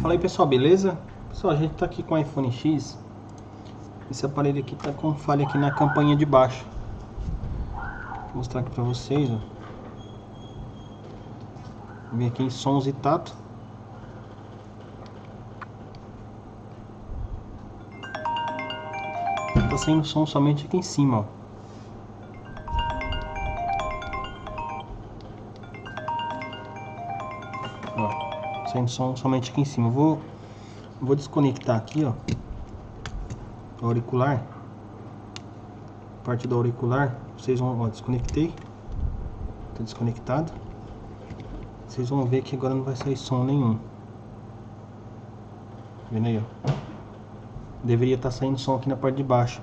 Fala aí pessoal, beleza? Pessoal, a gente tá aqui com o iPhone X. Esse aparelho aqui tá com falha aqui na campainha de baixo. Vou mostrar aqui pra vocês, ó. Vem aqui em sons e tato. Tá saindo som somente aqui em cima, ó. Ó, saindo som somente aqui em cima. Vou desconectar aqui, ó, o auricular. Parte do auricular, vocês vão, ó, desconectei. Tá desconectado. Vocês vão ver que agora não vai sair som nenhum. Tá vendo aí, ó? Deveria estar saindo som aqui na parte de baixo.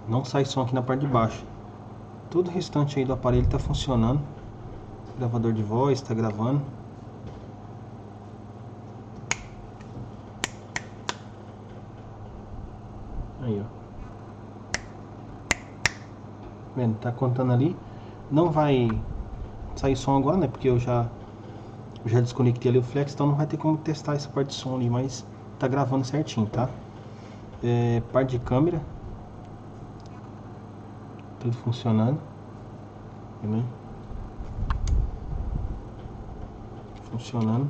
Não sai som aqui na parte de baixo. Todo o restante aí do aparelho está funcionando. Gravador de voz está gravando. Aí, ó. Vendo? Tá contando ali. Não vai sair som agora, né? Porque eu já desconectei ali o flex, então não vai ter como testar essa parte de som ali, mas tá gravando certinho, tá? Parte de câmera, tudo funcionando, né? Funcionando.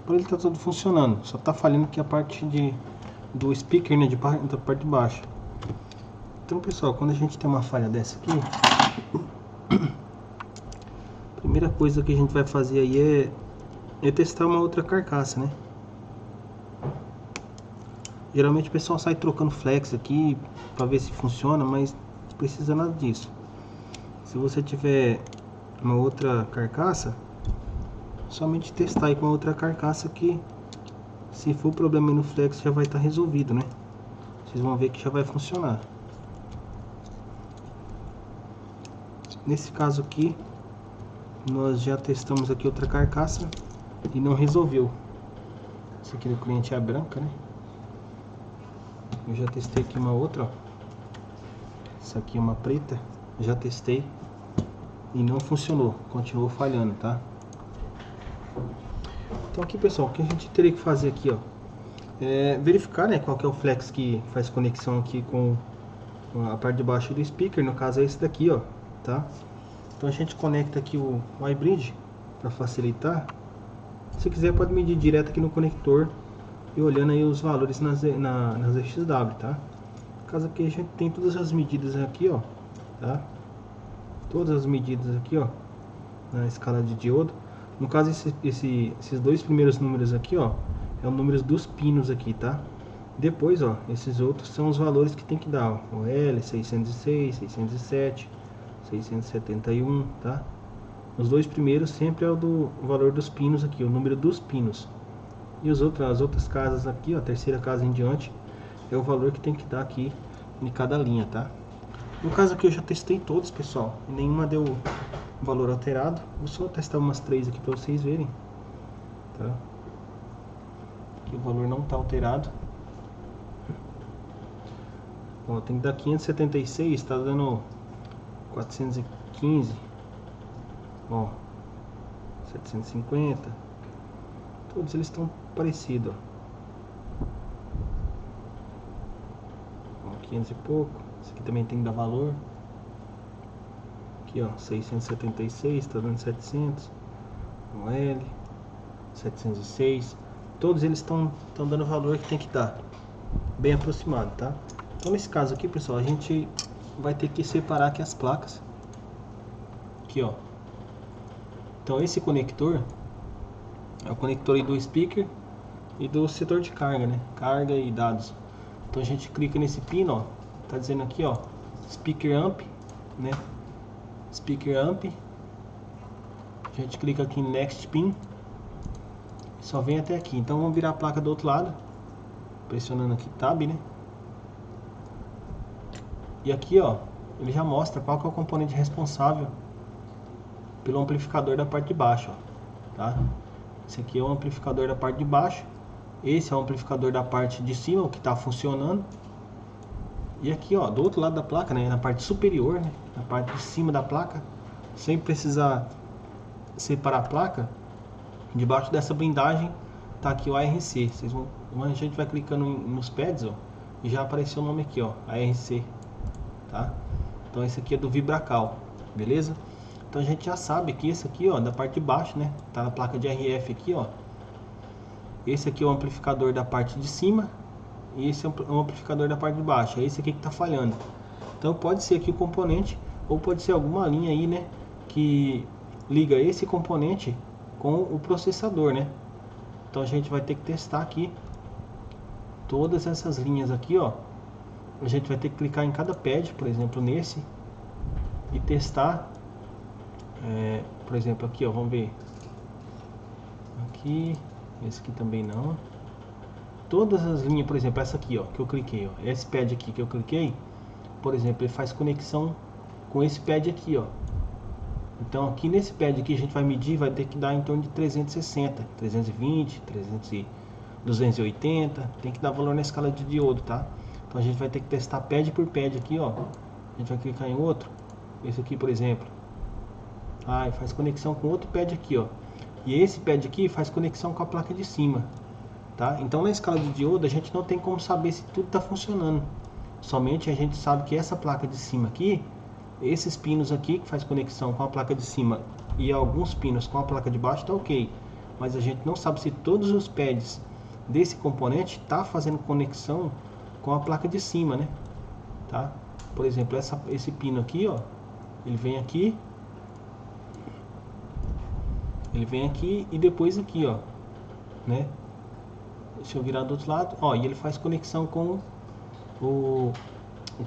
Por ele tá tudo funcionando, só tá falhando aqui a parte do speaker, né, da parte de baixo. Então, pessoal, quando a gente tem uma falha dessa aqui, a primeira coisa que a gente vai fazer aí é testar uma outra carcaça, né? Geralmente o pessoal sai trocando flex aqui para ver se funciona, mas não precisa nada disso. Se você tiver uma outra carcaça, somente testar aí com a outra carcaça, que se for problema no flex já vai estar resolvido, né? Vocês vão ver que já vai funcionar. Nesse caso aqui, nós já testamos aqui outra carcaça e não resolveu. Essa aqui do cliente é a branca, né? Eu já testei aqui uma outra, ó. Essa aqui é uma preta. Já testei e não funcionou, continuou falhando, tá? Então aqui, pessoal, o que a gente teria que fazer aqui, ó, é verificar, né, qual que é o flex que faz conexão aqui com a parte de baixo do speaker. No caso é esse daqui, ó, tá? Então a gente conecta aqui o iBridge para facilitar. Se quiser pode medir direto aqui no conector e olhando aí os valores nas XW, tá? No caso aqui a gente tem todas as medidas aqui, ó, tá? Todas as medidas aqui, ó, na escala de diodo. No caso esses dois primeiros números aqui, ó, é o número dos pinos aqui, tá? Depois, ó, esses outros são os valores que tem que dar, ó, o L, 606, 607, 671, tá? Os dois primeiros sempre é o valor dos pinos aqui, o número dos pinos. E as outras casas aqui, ó, a terceira casa em diante, é o valor que tem que dar aqui em cada linha, tá? No caso aqui eu já testei todos, pessoal, e nenhuma deu valor alterado. Vou só testar umas 3 aqui para vocês verem, tá? Aqui o valor não tá alterado. Ó, tem que dar 576, tá dando 415. Ó, 750. Todos eles estão parecidos, ó. 500 e pouco. Esse aqui também tem que dar valor. Aqui, ó, 676, tá dando 700. O L, 706. Todos eles estão dando o valor que tem que dar, bem aproximado, tá? Então nesse caso aqui, pessoal, a gente vai ter que separar aqui as placas. Aqui, ó. Então esse conector é o conector aí do speaker e do setor de carga, né? Carga e dados. Então a gente clica nesse pino, ó. Tá dizendo aqui, ó, speaker amp, né? Speaker amp. A gente clica aqui em next pin. Só vem até aqui. Então vamos virar a placa do outro lado, pressionando aqui tab, né? E aqui, ó, ele já mostra qual que é o componente responsável pelo amplificador da parte de baixo, ó, tá? Esse aqui é o amplificador da parte de baixo. Esse é o amplificador da parte de cima, o que está funcionando. E aqui, ó, do outro lado da placa, né, na parte superior, né, na parte de cima da placa, sem precisar separar a placa, debaixo dessa blindagem tá aqui o ARC. A gente vai clicando nos pads, ó, e já apareceu o nome aqui, ó, ARC, tá? Então esse aqui é do Vibracal, beleza? Então a gente já sabe que esse aqui, ó, da parte de baixo, né, tá na placa de RF aqui, ó. Esse aqui é o amplificador da parte de cima e esse é o amplificador da parte de baixo. É esse aqui que tá falhando. Então pode ser aqui o componente ou pode ser alguma linha aí, né, que liga esse componente com o processador, né? Então a gente vai ter que testar aqui todas essas linhas aqui, ó. A gente vai ter que clicar em cada pad, por exemplo, nesse, e testar. Por exemplo, aqui, ó, vamos ver. Aqui, esse aqui também não. Todas as linhas, por exemplo, essa aqui, ó, que eu cliquei, ó, esse pad aqui que eu cliquei, por exemplo, ele faz conexão com esse pad aqui, ó. Então aqui nesse pad aqui a gente vai medir, vai ter que dar em torno de 360, 320, 300, 280, tem que dar valor na escala de diodo, tá? Então a gente vai ter que testar pad por pad aqui, ó. A gente vai clicar em outro, esse aqui, por exemplo. Ah, faz conexão com outro pad aqui, ó. E esse pad aqui faz conexão com a placa de cima, tá? Então na escala de diodo a gente não tem como saber se tudo está funcionando. Somente a gente sabe que essa placa de cima aqui, esses pinos aqui que faz conexão com a placa de cima e alguns pinos com a placa de baixo tá ok. Mas a gente não sabe se todos os pads desse componente tá fazendo conexão com a placa de cima, né? Tá? Por exemplo, esse pino aqui, ó, ele vem aqui e depois aqui, ó, né? Deixa eu virar do outro lado, ó, e ele faz conexão com o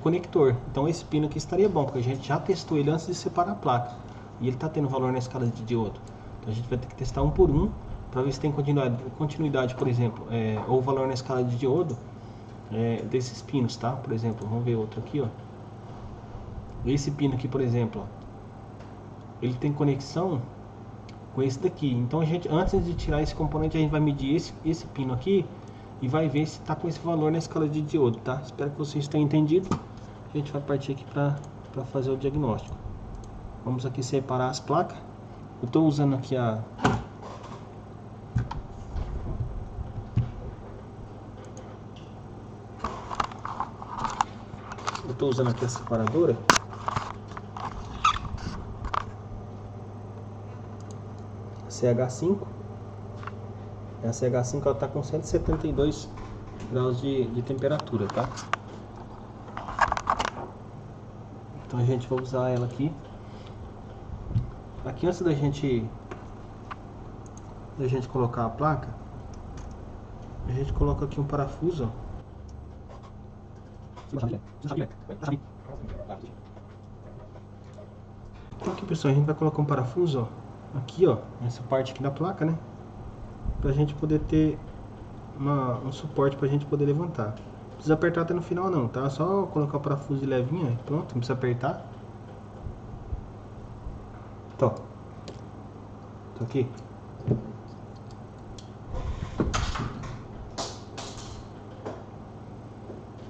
conector. Então esse pino aqui estaria bom, porque a gente já testou ele antes de separar a placa e ele está tendo valor na escala de diodo. Então a gente vai ter que testar um por um para ver se tem continuidade, por exemplo, ou valor na escala de diodo desses pinos, tá? Por exemplo, vamos ver outro aqui, ó. Esse pino aqui, por exemplo, ó, ele tem conexão com esse daqui. Então a gente, antes de tirar esse componente, a gente vai medir esse pino aqui e vai ver se está com esse valor na escala de diodo, tá? Espero que vocês tenham entendido. A gente vai partir aqui para fazer o diagnóstico. Vamos aqui separar as placas. Eu estou usando aqui a separadora. CH5. A CH5 ela está com 172 graus de temperatura, tá? Então a gente vai usar ela aqui. Aqui antes da gente colocar a placa, a gente coloca aqui um parafuso, ó. Então aqui, pessoal, a gente vai colocar um parafuso, ó, aqui, ó, nessa parte aqui da placa, né? Pra gente poder ter um suporte pra gente poder levantar. Não precisa apertar até no final não, tá? Só colocar o parafuso de levinha e pronto, não precisa apertar. Tô aqui.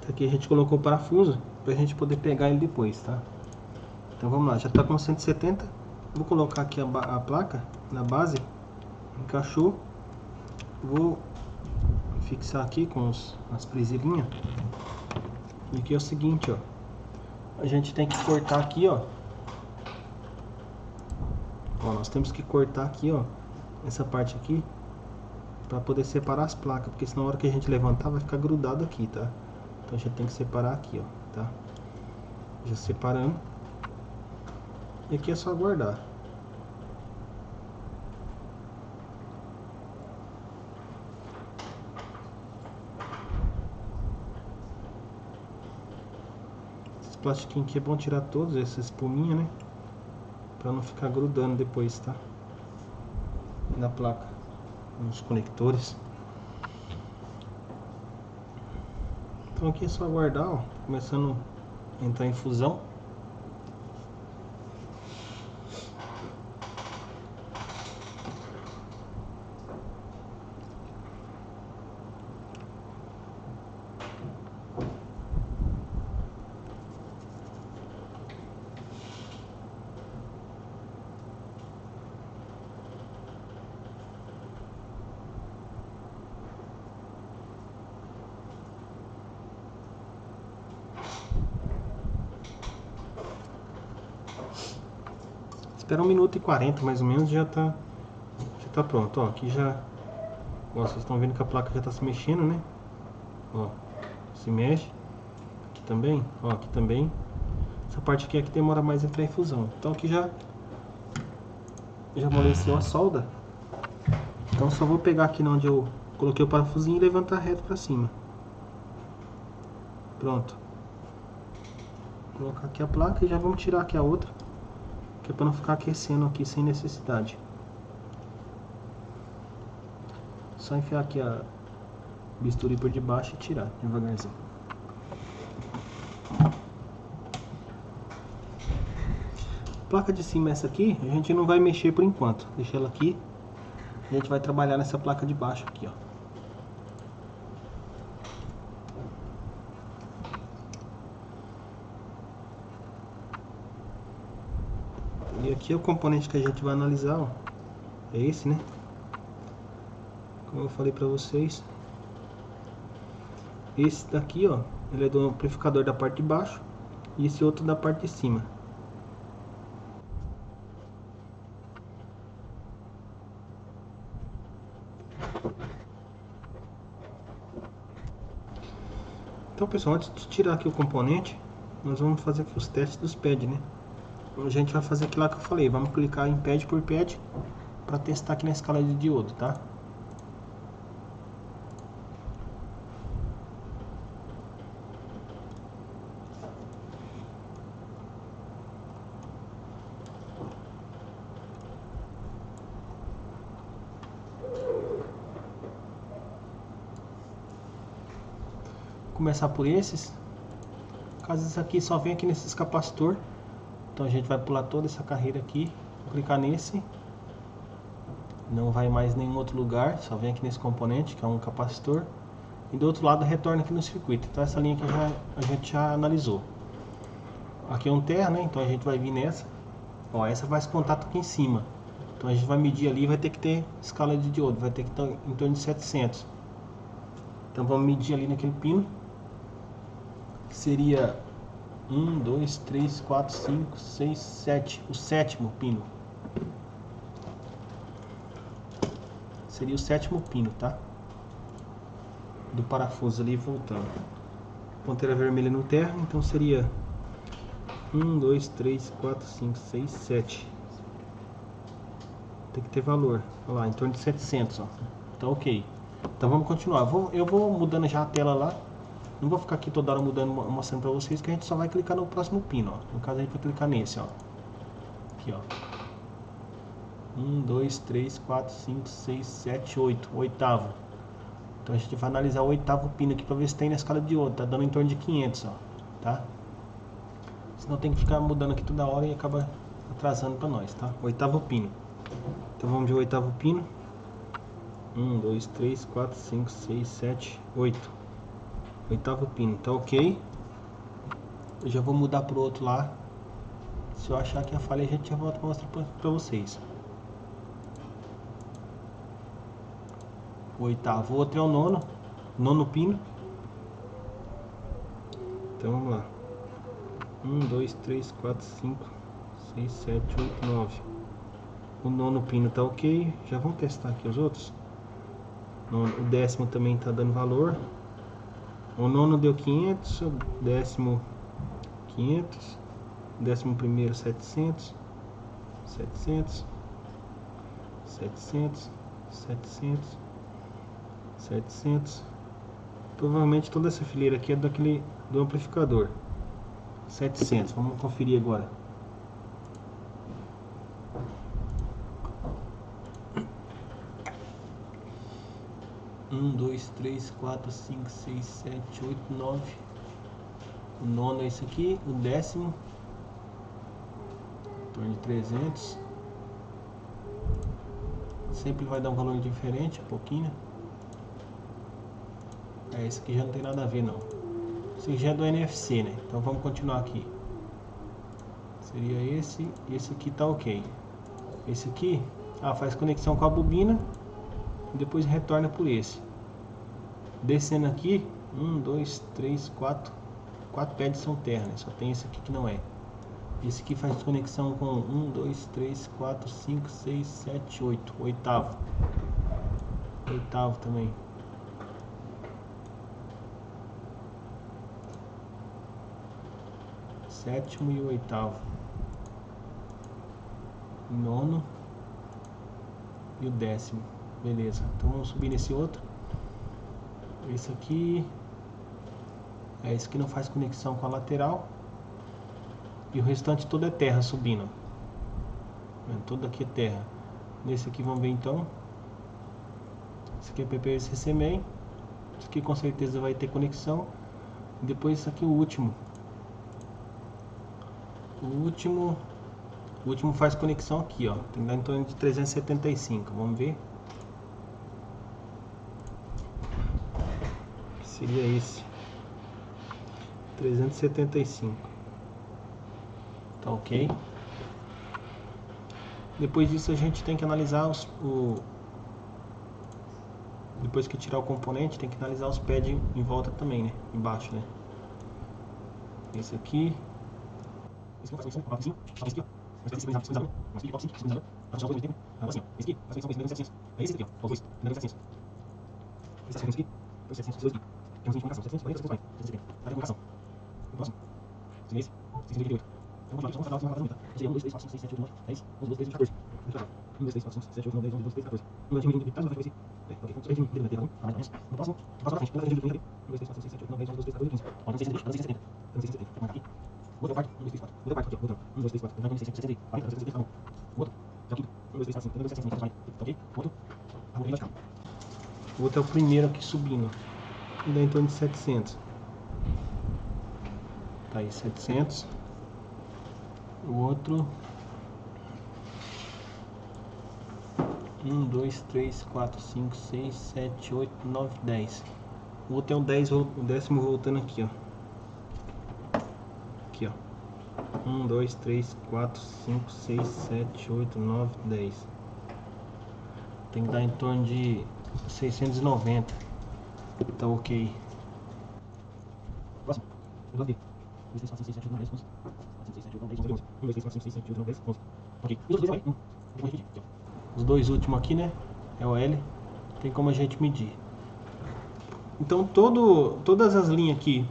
Aqui a gente colocou o parafuso pra gente poder pegar ele depois, tá? Então vamos lá, já tá com 170. Vou colocar aqui a placa na base, encaixou. Vou fixar aqui com as presilhinhas. E aqui é o seguinte, ó, a gente tem que cortar aqui, ó. Nós temos que cortar aqui, ó, essa parte aqui para poder separar as placas, porque senão na hora que a gente levantar vai ficar grudado aqui, tá? Então a gente tem que separar aqui, ó, tá? Já separando. E aqui é só guardar. Esses plastiquinhos aqui é bom tirar todos, essa espuminha, né? Pra não ficar grudando depois, tá? Na placa, nos conectores. Então aqui é só aguardar, ó, começando a entrar em fusão. Espera 1 minuto e 40 mais ou menos, já tá pronto. Ó, aqui já, ó, vocês estão vendo que a placa já tá se mexendo, né? Ó, se mexe. Aqui também, ó, aqui também. Essa parte aqui é que demora mais a entrar em fusão. Então aqui já amoleceu a solda. Então só vou pegar aqui onde eu coloquei o parafusinho e levantar reto pra cima. Pronto. Vou colocar aqui a placa e já vamos tirar aqui a outra, que é para não ficar aquecendo aqui sem necessidade. Só enfiar aqui a bisturi por debaixo e tirar devagarzinho. A placa de cima é essa aqui, a gente não vai mexer por enquanto. Deixa ela aqui. A gente vai trabalhar nessa placa de baixo aqui, ó. E aqui é o componente que a gente vai analisar, ó. É esse, né? Como eu falei pra vocês. Esse daqui, ó, ele é do amplificador da parte de baixo. E esse outro da parte de cima. Então, pessoal, antes de tirar aqui o componente, nós vamos fazer aqui os testes dos pads, né? A gente vai fazer aquilo lá que eu falei, vamos clicar em pad por pad para testar aqui na escala de diodo, tá? Vou começar por esses. Caso isso aqui só vem aqui nesses capacitor. Então a gente vai pular toda essa carreira aqui, vou clicar nesse, não vai mais em nenhum outro lugar, só vem aqui nesse componente que é um capacitor, e do outro lado retorna aqui no circuito. Então essa linha aqui a gente já analisou. Aqui é um terra, né? Então a gente vai vir nessa, ó, essa faz contato aqui em cima, então a gente vai medir ali, vai ter que ter escala de diodo, vai ter que estar em torno de 700. Então vamos medir ali naquele pino, que seria 1, 2, 3, 4, 5, 6, 7. O sétimo pino. Seria o sétimo pino, tá? Do parafuso ali voltando. Ponteira vermelha no terra, então seria 1, 2, 3, 4, 5, 6, 7. Tem que ter valor. Olha lá, em torno de 700, ó. Então ok. Então vamos continuar. Eu vou mudando já a tela lá. Não vou ficar aqui toda hora mudando, mostrando pra vocês, que a gente só vai clicar no próximo pino, ó. No caso a gente vai clicar nesse, ó. Aqui, ó. 1, 2, 3, 4, 5, 6, 7, 8. Oitavo. Então a gente vai analisar o oitavo pino aqui pra ver se tem na escala de diodo. Tá dando em torno de 500, ó. Tá? Senão tem que ficar mudando aqui toda hora e acaba atrasando pra nós, tá? Oitavo pino. Então vamos de oitavo pino. 1, 2, 3, 4, 5, 6, 7, 8. Oitavo pino, tá ok. Eu já vou mudar pro outro lá. Se eu achar que a falha, a gente já volta pra mostrar pra vocês. O oitavo, o outro é o nono. Nono pino. Então vamos lá. 1, 2, 3, 4, 5, 6, 7, 8, 9. O nono pino tá ok. Já vamos testar aqui os outros. O décimo também tá dando valor. O nono deu 500, o décimo 500, o décimo primeiro 700, 700, 700, 700, 700. Provavelmente toda essa fileira aqui é do amplificador. 700, vamos conferir agora. Um, 2, 3, 4, 5, 6, 7, 8, 9. O nono é esse aqui. O décimo em torno de 300. Sempre vai dar um valor diferente, um pouquinho. Esse aqui já não tem nada a ver, não. Esse aqui já é do NFC, né? Então vamos continuar aqui. Seria esse. Esse aqui tá ok. Esse aqui faz conexão com a bobina e depois retorna por esse. Descendo aqui, 1, 2, 3, 4. 4 pads são terra, né? Só tem esse aqui que não é. Esse aqui faz conexão com 1, 2, 3, 4, 5, 6, 7, 8. Oitavo. Oitavo também. Sétimo e oitavo. Nono e o décimo. Beleza. Então vamos subir nesse outro. Esse aqui é esse que não faz conexão com a lateral. E o restante todo é terra subindo. Tudo aqui é terra. Nesse aqui vamos ver então. Esse aqui é PPSC main. Esse aqui com certeza vai ter conexão. E depois esse aqui o último. O último faz conexão aqui, ó. Tem que dar em torno de 375. Vamos ver. Seria esse. 375. Tá ok. Depois disso a gente tem que analisar depois que tirar o componente, tem que analisar os pads em volta também, né? Embaixo, né? Esse aqui. Esse aqui faz conexão com esse aqui, ó. Esse aqui, esse aqui, é esse aqui, ó. Os dois, 700. Esse aqui, 700, dois aqui. Temos uma comunicação, 740, 740. A comunicação. O próximo. Esse, 688. Vamos lá, vamos falar uma coisa. 1, 2, 3, 4, 5, 6, 7, 8, 9, 10, 11, 12, 13, 14. 1, 2, 3, 4, 5, 6, 7, 8, 9, 10, 11, 12, 13, 14. No próximo, na frente. 1, 2, 3, 4, 5, 6, 7, 8, 9, 10, 11, 12, 13, 14. Ó, 670. Aqui. Outro quarto, 1, 2, 3, 4. Outro quarto, aqui, ó. 1, 2, 3, 4. 1, 2, 3, 4. 40, 3, 4. Outro. Já aqui. 1, 2, 3, 4, 5. 1, 2, 3, 4, 5. Ok? Outro. O outro é o primeiro aqui subindo. E dá em torno de 700. Tá aí, 700. O outro. 1, 2, 3, 4, 5, 6, 7, 8, 9, 10. O outro é o 10, o décimo voltando aqui, ó. Aqui, ó. 1, 2, 3, 4, 5, 6, 7, 8, 9, 10. Tem que dar em torno de 690. Tá ok. Próximo. 2, 3, 4, 5, 6, 7, 8, 9, 10, 11. 4, 5, 6, 7, 8, 9, 10, 11, 1, 2, 3, 4, 5, 6, 7, 8, 9, 10, 11. Ok. E os dois vai. Os dois últimos aqui, né? É o L. Tem como a gente medir. Então todas as linhas aqui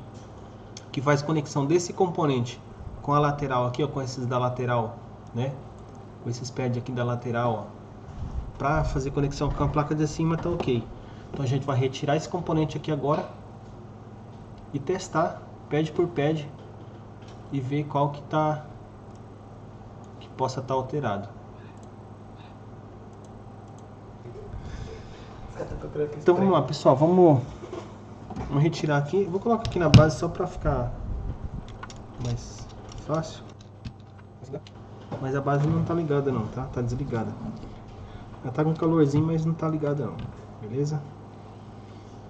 que faz conexão desse componente com a lateral aqui, ó, com esses da lateral, né? Com esses pads aqui da lateral, ó, para fazer conexão com a placa de cima, tá ok. Então a gente vai retirar esse componente aqui agora e testar pad por pad e ver qual que possa estar alterado. Então vamos lá, pessoal, vamos retirar aqui. Vou colocar aqui na base só para ficar mais fácil. Mas a base não tá ligada não, tá? Tá desligada. Ela tá com calorzinho, mas não tá ligada não. Beleza?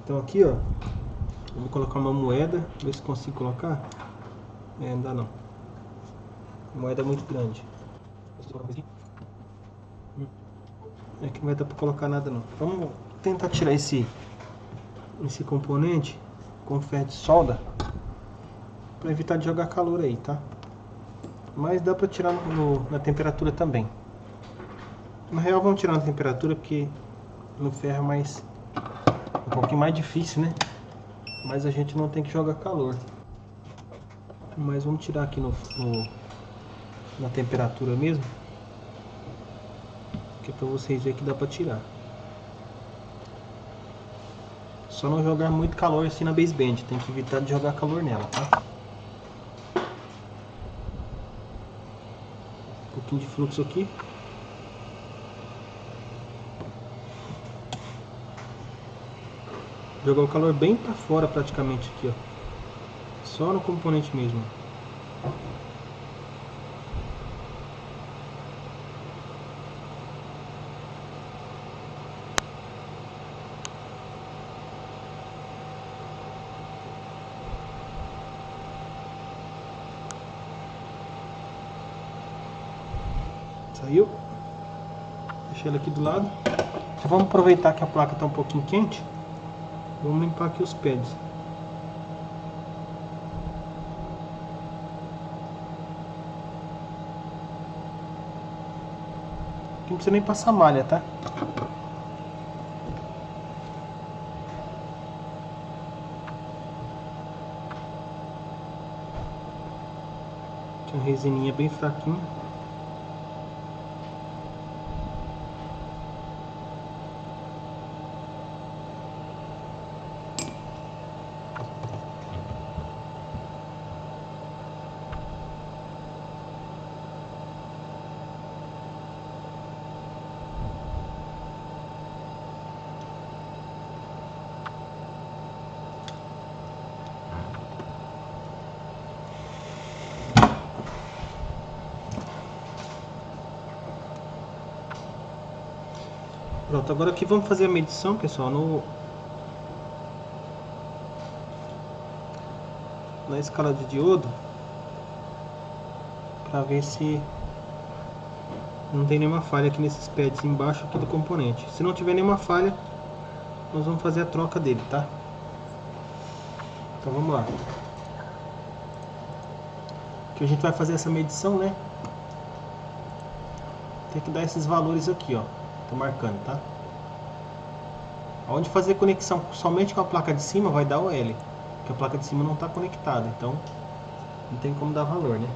Então aqui, ó, eu vou colocar uma moeda, ver se consigo colocar. Não dá não. A moeda é muito grande. É que não vai dar pra colocar nada não. Vamos tentar tirar esse componente com ferro de solda para evitar de jogar calor aí, tá? Mas dá pra tirar na temperatura também. Na real vamos tirar na temperatura porque no ferro é mais um pouquinho mais difícil, né? Mas a gente não tem que jogar calor. Mas vamos tirar aqui na temperatura mesmo, que é pra vocês verem que dá pra tirar. Só não jogar muito calor assim na baseband, tem que evitar de jogar calor nela, tá? Um pouquinho de fluxo aqui. Jogar o calor bem pra fora praticamente aqui, ó. Só no componente mesmo. Saiu. Deixei ela aqui do lado. Já vamos aproveitar que a placa está um pouquinho quente. Vamos limpar aqui os pads. Aqui não precisa nem passar malha, tá? Tinha uma resininha bem fraquinha. Pronto, agora aqui vamos fazer a medição, pessoal, na escala de diodo, para ver se não tem nenhuma falha aqui nesses pads embaixo aqui do componente. Se não tiver nenhuma falha, nós vamos fazer a troca dele, tá? Então vamos lá. Que a gente vai fazer essa medição, né? Tem que dar esses valores aqui, ó. Tô marcando, tá? Onde fazer conexão somente com a placa de cima vai dar o L, porque a placa de cima não está conectada, então não tem como dar valor, né?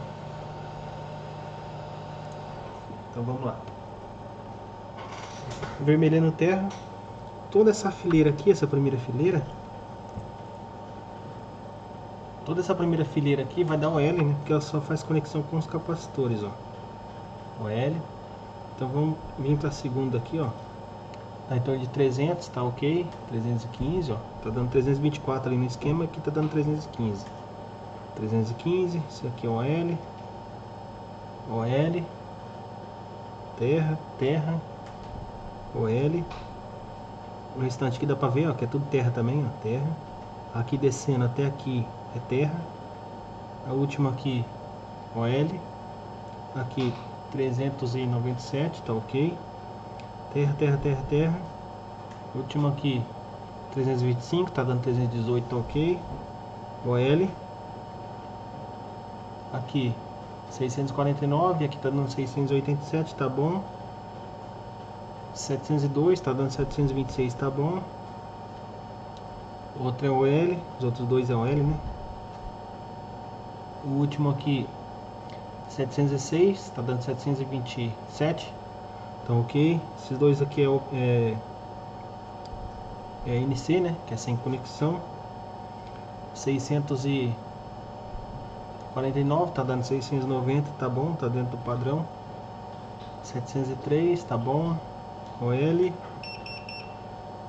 Então vamos lá. Vermelhando terra, toda essa fileira aqui, essa primeira fileira, toda essa primeira fileira aqui vai dar o L, né? Porque ela só faz conexão com os capacitores, ó. O L. Então vamos vir para a segunda aqui, ó. Tá em torno de 300, tá ok. 315, ó. Tá dando 324 ali no esquema, aqui tá dando 315. 315, esse aqui é o L. OL. Terra, terra. OL. O restante aqui dá pra ver, ó, que é tudo terra também, ó. Terra. Aqui descendo até aqui é terra. A última aqui, OL. Aqui 397, tá ok. Terra, terra, terra, terra. Último aqui 325, tá dando 318, tá ok. OL. Aqui 649, aqui tá dando 687, tá bom. 702, tá dando 726, tá bom. Outro é OL, os outros dois é OL, né? O último aqui 706, tá dando 727. Então ok, esses dois aqui é NC, né, que é sem conexão. 649, tá dando 690, tá bom, tá dentro do padrão. 703, tá bom. OL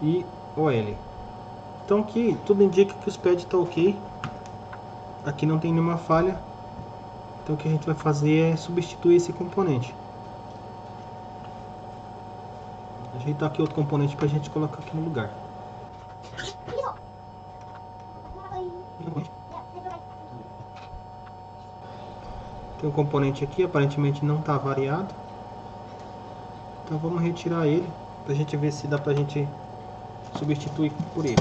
e OL. Então aqui tudo indica que os pads tá ok. Aqui não tem nenhuma falha. Então o que a gente vai fazer é substituir esse componente. Ajeitar aqui outro componente pra gente colocar aqui no lugar. Tem um componente aqui, aparentemente não está variado. Então vamos retirar ele pra gente ver se dá pra gente substituir por ele.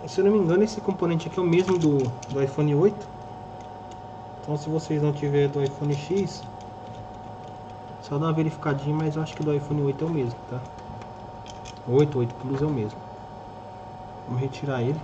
Se eu não me engano, esse componente aqui é o mesmo do iPhone 8. Então se vocês não tiverem do iPhone X, só dá uma verificadinha, mas eu acho que do iPhone 8 é o mesmo, tá? 8 Plus é o mesmo. Vamos retirar ele.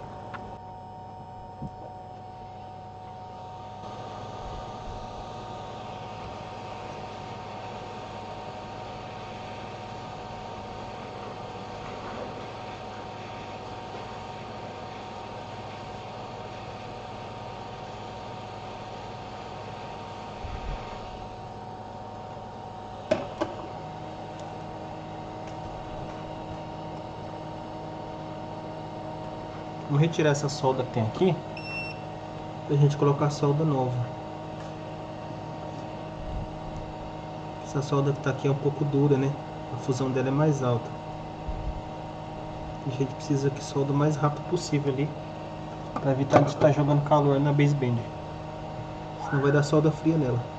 Vamos retirar essa solda que tem aqui pra gente colocar a solda nova. Essa solda que tá aqui é um pouco dura, né? A fusão dela é mais alta. A gente precisa que solda o mais rápido possível ali, para evitar de estar jogando calor na baseband. Senão vai dar solda fria nela.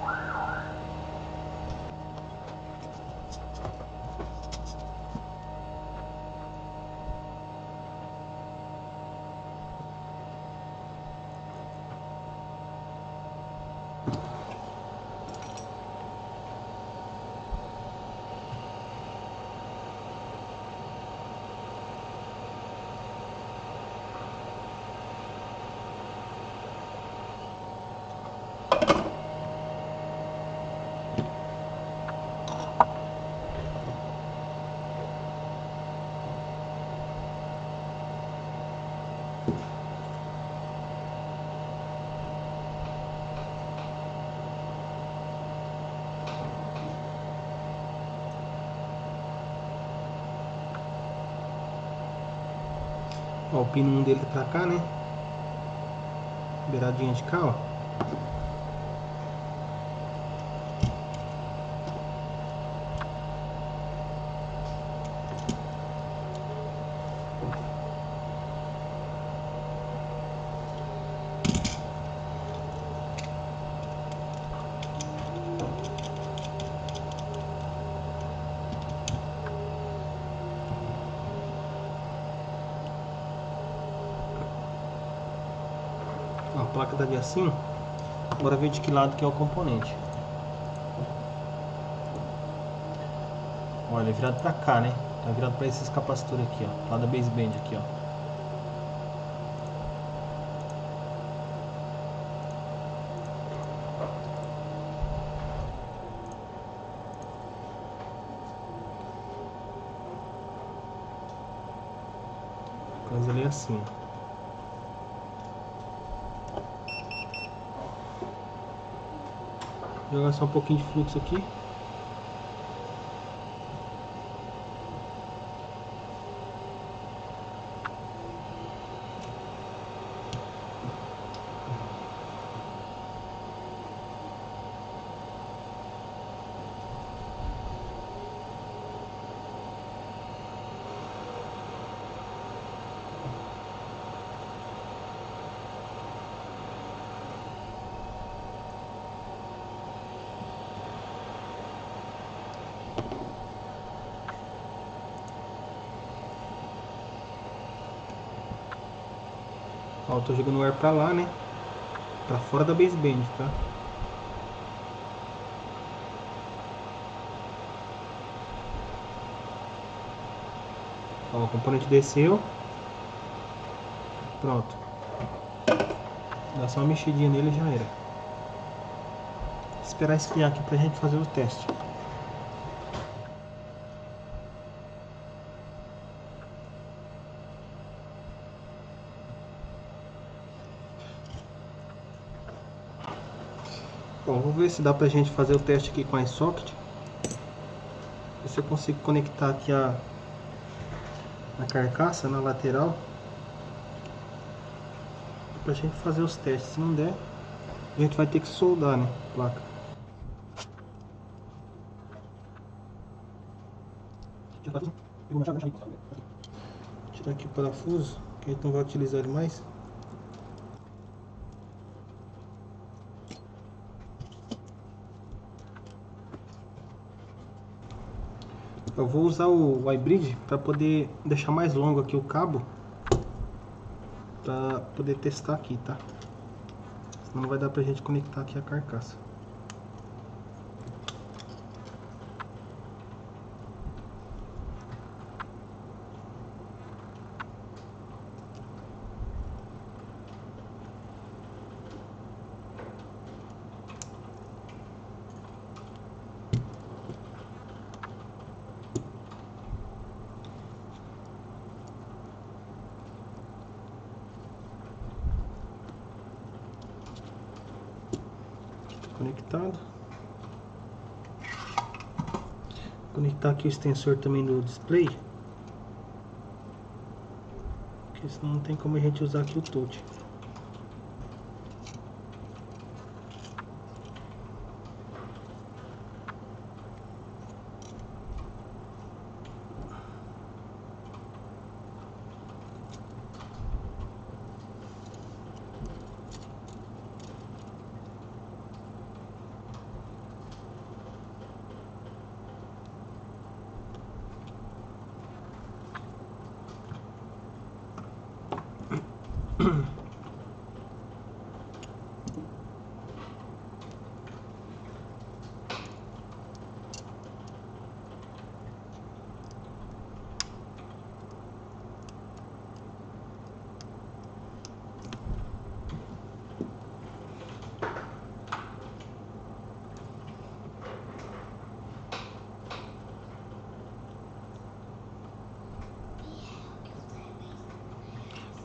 Ó, o pino 1 dele tá pra cá, né? Beiradinha de cá, ó. A placa tá ali assim. Bora ver de que lado que é o componente. Olha, ele é virado pra cá, né? Tá virado pra esses capacitores aqui, ó. Lá da baseband aqui, ó. Mas ele é assim. Vou jogar só um pouquinho de fluxo aqui. Ó, eu tô jogando o ar pra lá, né? Pra fora da baseband, tá? Ó, o componente desceu. Pronto. Dá só uma mexidinha nele e já era. Esperar esfriar aqui pra gente fazer o teste. Bom, vou ver se dá pra gente fazer o teste aqui com a iSocket. Ver se eu consigo conectar aqui a carcaça na lateral. Pra gente fazer os testes. Se não der, a gente vai ter que soldar, né? A placa. Tirar aqui o parafuso, que a gente não vai utilizar ele mais. Eu vou usar o iBridge para poder deixar mais longo aqui o cabo, para poder testar aqui, tá? Senão não vai dar pra gente conectar aqui a carcaça. Conectado. Conectar aqui o extensor também do display, porque senão não tem como a gente usar aqui o touch.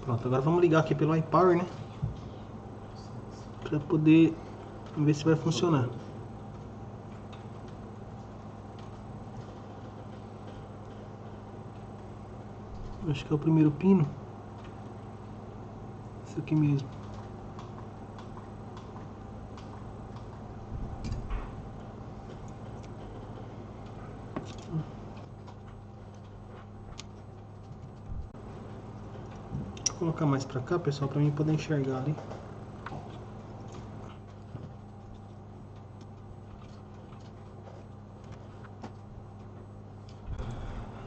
Pronto, agora vamos ligar aqui pelo iPower, né? Pra poder ver se vai funcionar. Acho que é o primeiro pino. Isso aqui mesmo. Vou colocar mais pra cá, pessoal, pra mim poder enxergar ali.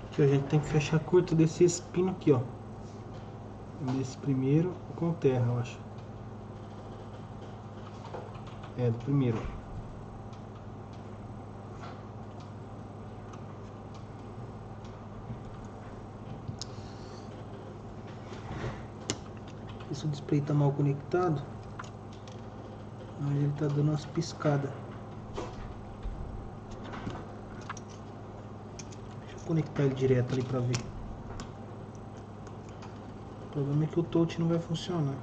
Aqui a gente tem que fechar curto desse espino aqui, ó. Desse primeiro com terra, eu acho. É, do primeiro. Se o display tá mal conectado, mas ele tá dando umas piscadas. Deixa eu conectar ele direto ali pra ver. O problema é que o touch não vai funcionar.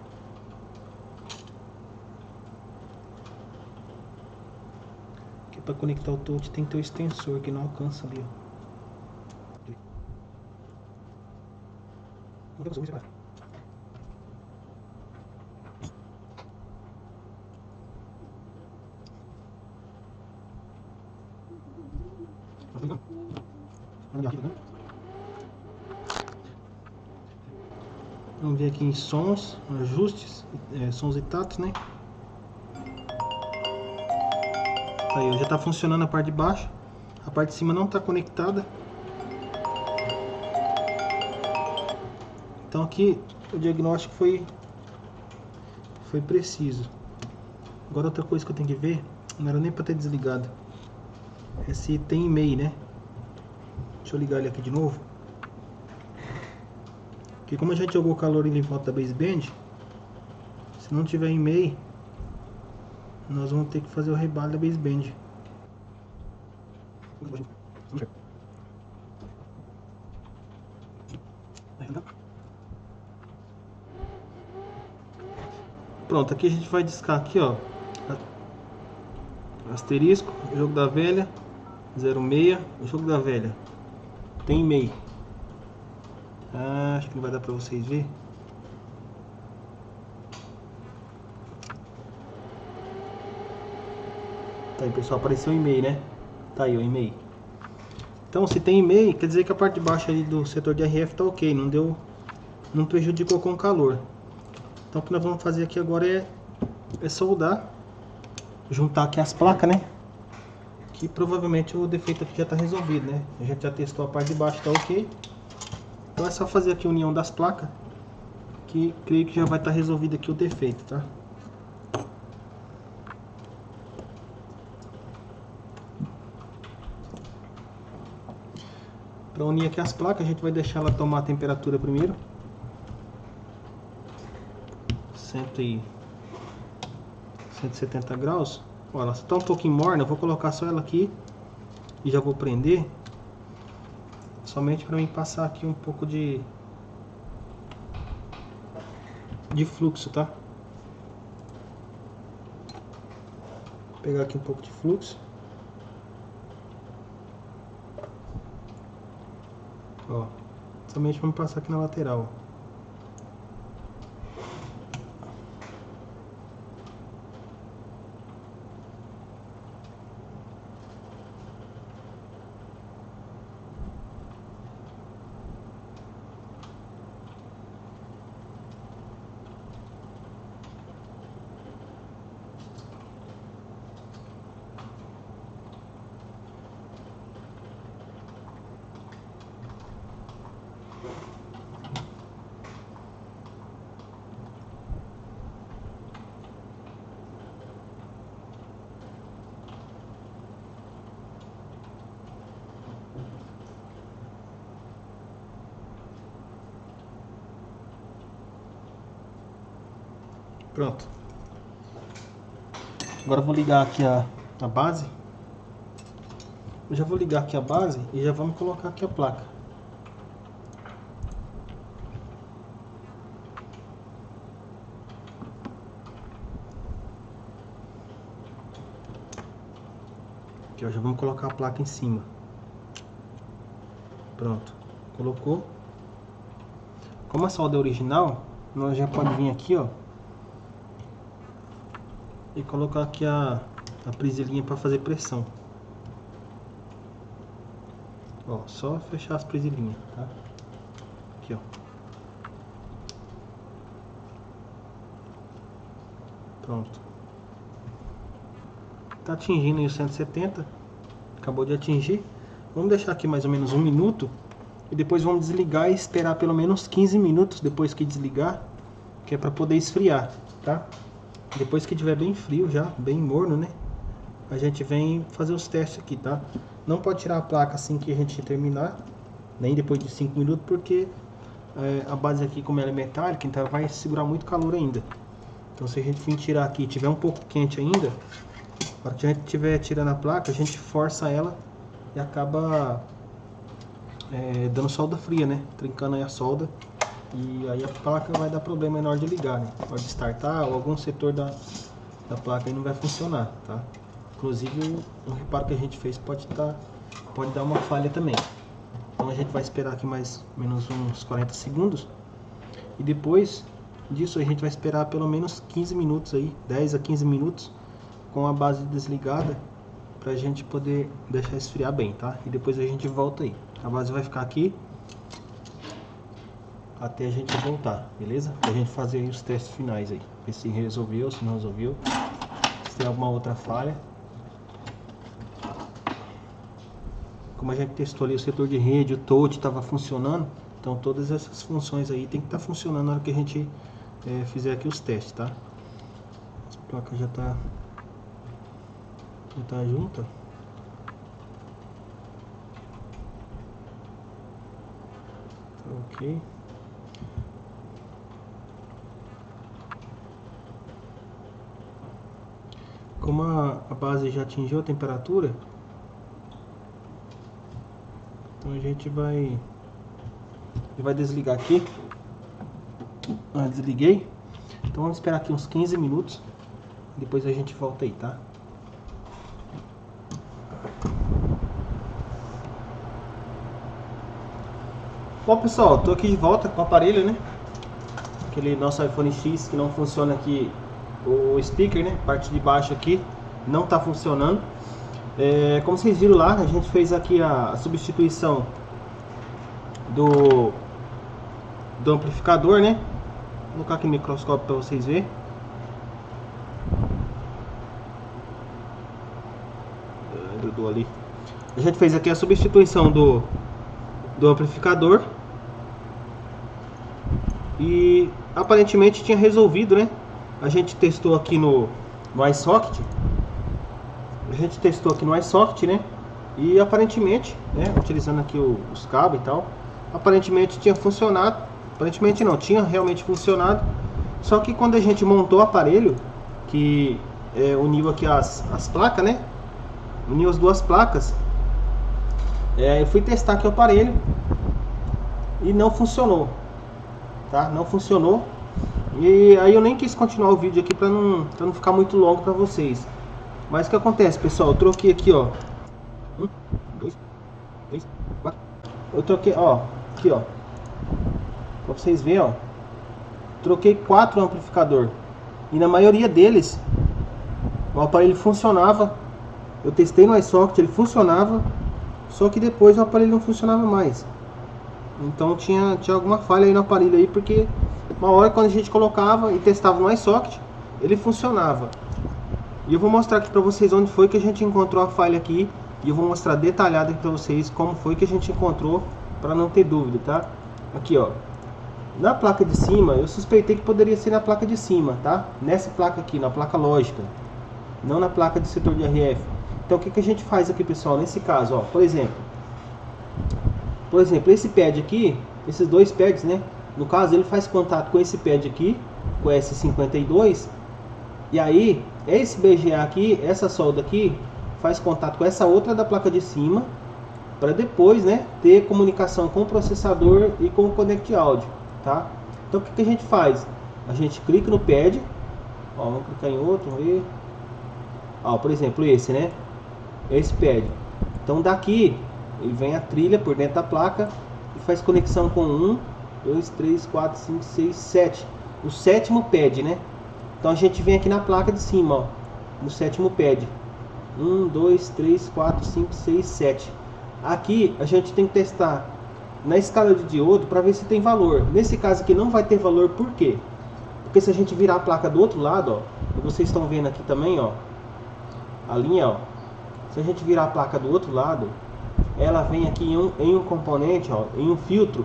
Porque pra conectar o touch tem que ter o extensor que não alcança ali, ó. Vamos ver aqui em sons, ajustes, sons e tatos, né? Aí, já está funcionando a parte de baixo. A parte de cima não está conectada. Então aqui o diagnóstico foi preciso. Agora outra coisa que eu tenho que ver, não era nem para ter desligado, é se tem e-mail, né? Deixa eu ligar ele aqui de novo. Porque como a gente jogou calor em volta da baseband, se não tiver e-mail, nós vamos ter que fazer o rebalo da baseband. Pronto, aqui a gente vai discar aqui, ó, asterisco, jogo da velha, 06, jogo da velha, tem e-mail. Acho que não vai dar pra vocês ver. Tá aí, pessoal, apareceu o e-mail, né? Tá aí o e-mail. Então, se tem e-mail, quer dizer que a parte de baixo ali do setor de RF tá ok, não prejudicou com o calor. Então, o que nós vamos fazer aqui agora é soldar, juntar aqui as placas, né? Que provavelmente o defeito aqui já tá resolvido, né? A gente já testou a parte de baixo, tá ok. Então é só fazer aqui a união das placas, que creio que já vai estar resolvido aqui o defeito, tá? Para unir aqui as placas, a gente vai deixar ela tomar a temperatura primeiro. 170 graus. Ó, ela está um pouquinho morna, eu vou colocar só ela aqui e já vou prender. Somente para mim passar aqui um pouco de fluxo, tá? Vou pegar aqui um pouco de fluxo. Ó, somente vamos passar aqui na lateral. Pronto. Agora eu vou ligar aqui a base. Eu já vou ligar aqui a base e já vamos colocar aqui a placa. Aqui, ó, já vamos colocar a placa em cima. Pronto. Colocou. Como a solda é original, nós já pode vir aqui, ó, e colocar aqui a presilhinha para fazer pressão. Ó, só fechar as presilhinhas, tá? Aqui, ó. Pronto. Tá atingindo aí os 170. Acabou de atingir. Vamos deixar aqui mais ou menos 1 minuto. E depois vamos desligar e esperar pelo menos 15 minutos depois que desligar. Que é para poder esfriar, tá? Depois que tiver bem frio já, bem morno, né? A gente vem fazer os testes aqui, tá? Não pode tirar a placa assim que a gente terminar. Nem depois de 5 minutos, porque a base aqui, como ela é metálica, então vai segurar muito calor ainda. Então se a gente vir tirar aqui e tiver um pouco quente ainda, na hora que a gente estiver tirando a placa, a gente força ela e acaba dando solda fria, né? Trincando aí a solda. E aí a placa vai dar problema na hora de ligar, né? Na hora de startar ou algum setor da placa aí não vai funcionar, tá? Inclusive um reparo que a gente fez pode dar uma falha também. Então a gente vai esperar aqui mais ou menos uns 40 segundos. E depois disso a gente vai esperar pelo menos 15 minutos aí, 10 a 15 minutos com a base desligada, pra gente poder deixar esfriar bem, tá? E depois a gente volta aí. A base vai ficar aqui até a gente voltar, beleza? Pra gente fazer aí os testes finais aí, ver se resolveu, se não resolveu, se tem alguma outra falha. Como a gente testou ali o setor de rede, o touch estava funcionando, então todas essas funções aí tem que estar funcionando na hora que a gente fizer aqui os testes, tá? As placas já tá junta. Ok. Como a base já atingiu a temperatura, então a gente vai desligar aqui. Desliguei. Então vamos esperar aqui uns 15 minutos. Depois a gente volta aí, tá? Bom pessoal, tô aqui de volta com o aparelho, né? Aquele nosso iPhone X que não funciona aqui, o speaker, né? Parte de baixo aqui não tá funcionando. Como vocês viram lá, a gente fez aqui a substituição do amplificador, né? Vou colocar aqui no microscópio para vocês verem. Grudou ali. A gente fez aqui a substituição do amplificador e aparentemente tinha resolvido, né? A gente testou aqui no iSocket. Né? E aparentemente, né, utilizando aqui os cabos e tal, aparentemente tinha funcionado. Aparentemente não, tinha realmente funcionado. Só que quando a gente montou o aparelho, que uniu aqui as placas, né? Uniu as duas placas. Eu fui testar aqui o aparelho e não funcionou, tá? Não funcionou. E aí eu nem quis continuar o vídeo aqui para não ficar muito longo para vocês. Mas o que acontece, pessoal? Eu troquei aqui, ó. 1, 2, 3, 4. Eu troquei, ó, aqui, ó. Pra vocês verem, ó. Troquei 4 amplificadores. E na maioria deles, o aparelho funcionava. Eu testei no iSocket, ele funcionava. Só que depois o aparelho não funcionava mais. Então tinha alguma falha aí no aparelho aí, porque uma hora quando a gente colocava e testava no iSocket, ele funcionava. E eu vou mostrar aqui pra vocês onde foi que a gente encontrou a falha aqui. E eu vou mostrar detalhado aqui pra vocês como foi que a gente encontrou, pra não ter dúvida, tá? Aqui, ó. Na placa de cima, eu suspeitei que poderia ser na placa de cima, tá? Nessa placa aqui, na placa lógica. Não na placa de setor de RF. Então o que a gente faz aqui, pessoal? Nesse caso, ó, por exemplo, esse pad aqui, esses dois pads, né? No caso, ele faz contato com esse pad aqui, com S52. E aí, esse BGA aqui, essa solda aqui, faz contato com essa outra da placa de cima, para depois, né, ter comunicação com o processador e com o connect áudio, tá? Então o que a gente faz? A gente clica no pad, ó, vamos clicar em outro, vamos ver. Ó, por exemplo, esse, né? Esse pad. Então daqui ele vem a trilha por dentro da placa e faz conexão com 1, 2, 3, 4, 5, 6, 7. o sétimo pad, né? Então a gente vem aqui na placa de cima, ó, no sétimo pad. 1, 2, 3, 4, 5, 6, 7. Aqui a gente tem que testar na escala de diodo para ver se tem valor. Nesse caso aqui não vai ter valor, por quê? Porque se a gente virar a placa do outro lado, ó, vocês estão vendo aqui também, ó, a linha, ó. Se a gente virar a placa do outro lado, ela vem aqui em um componente, ó, em um filtro,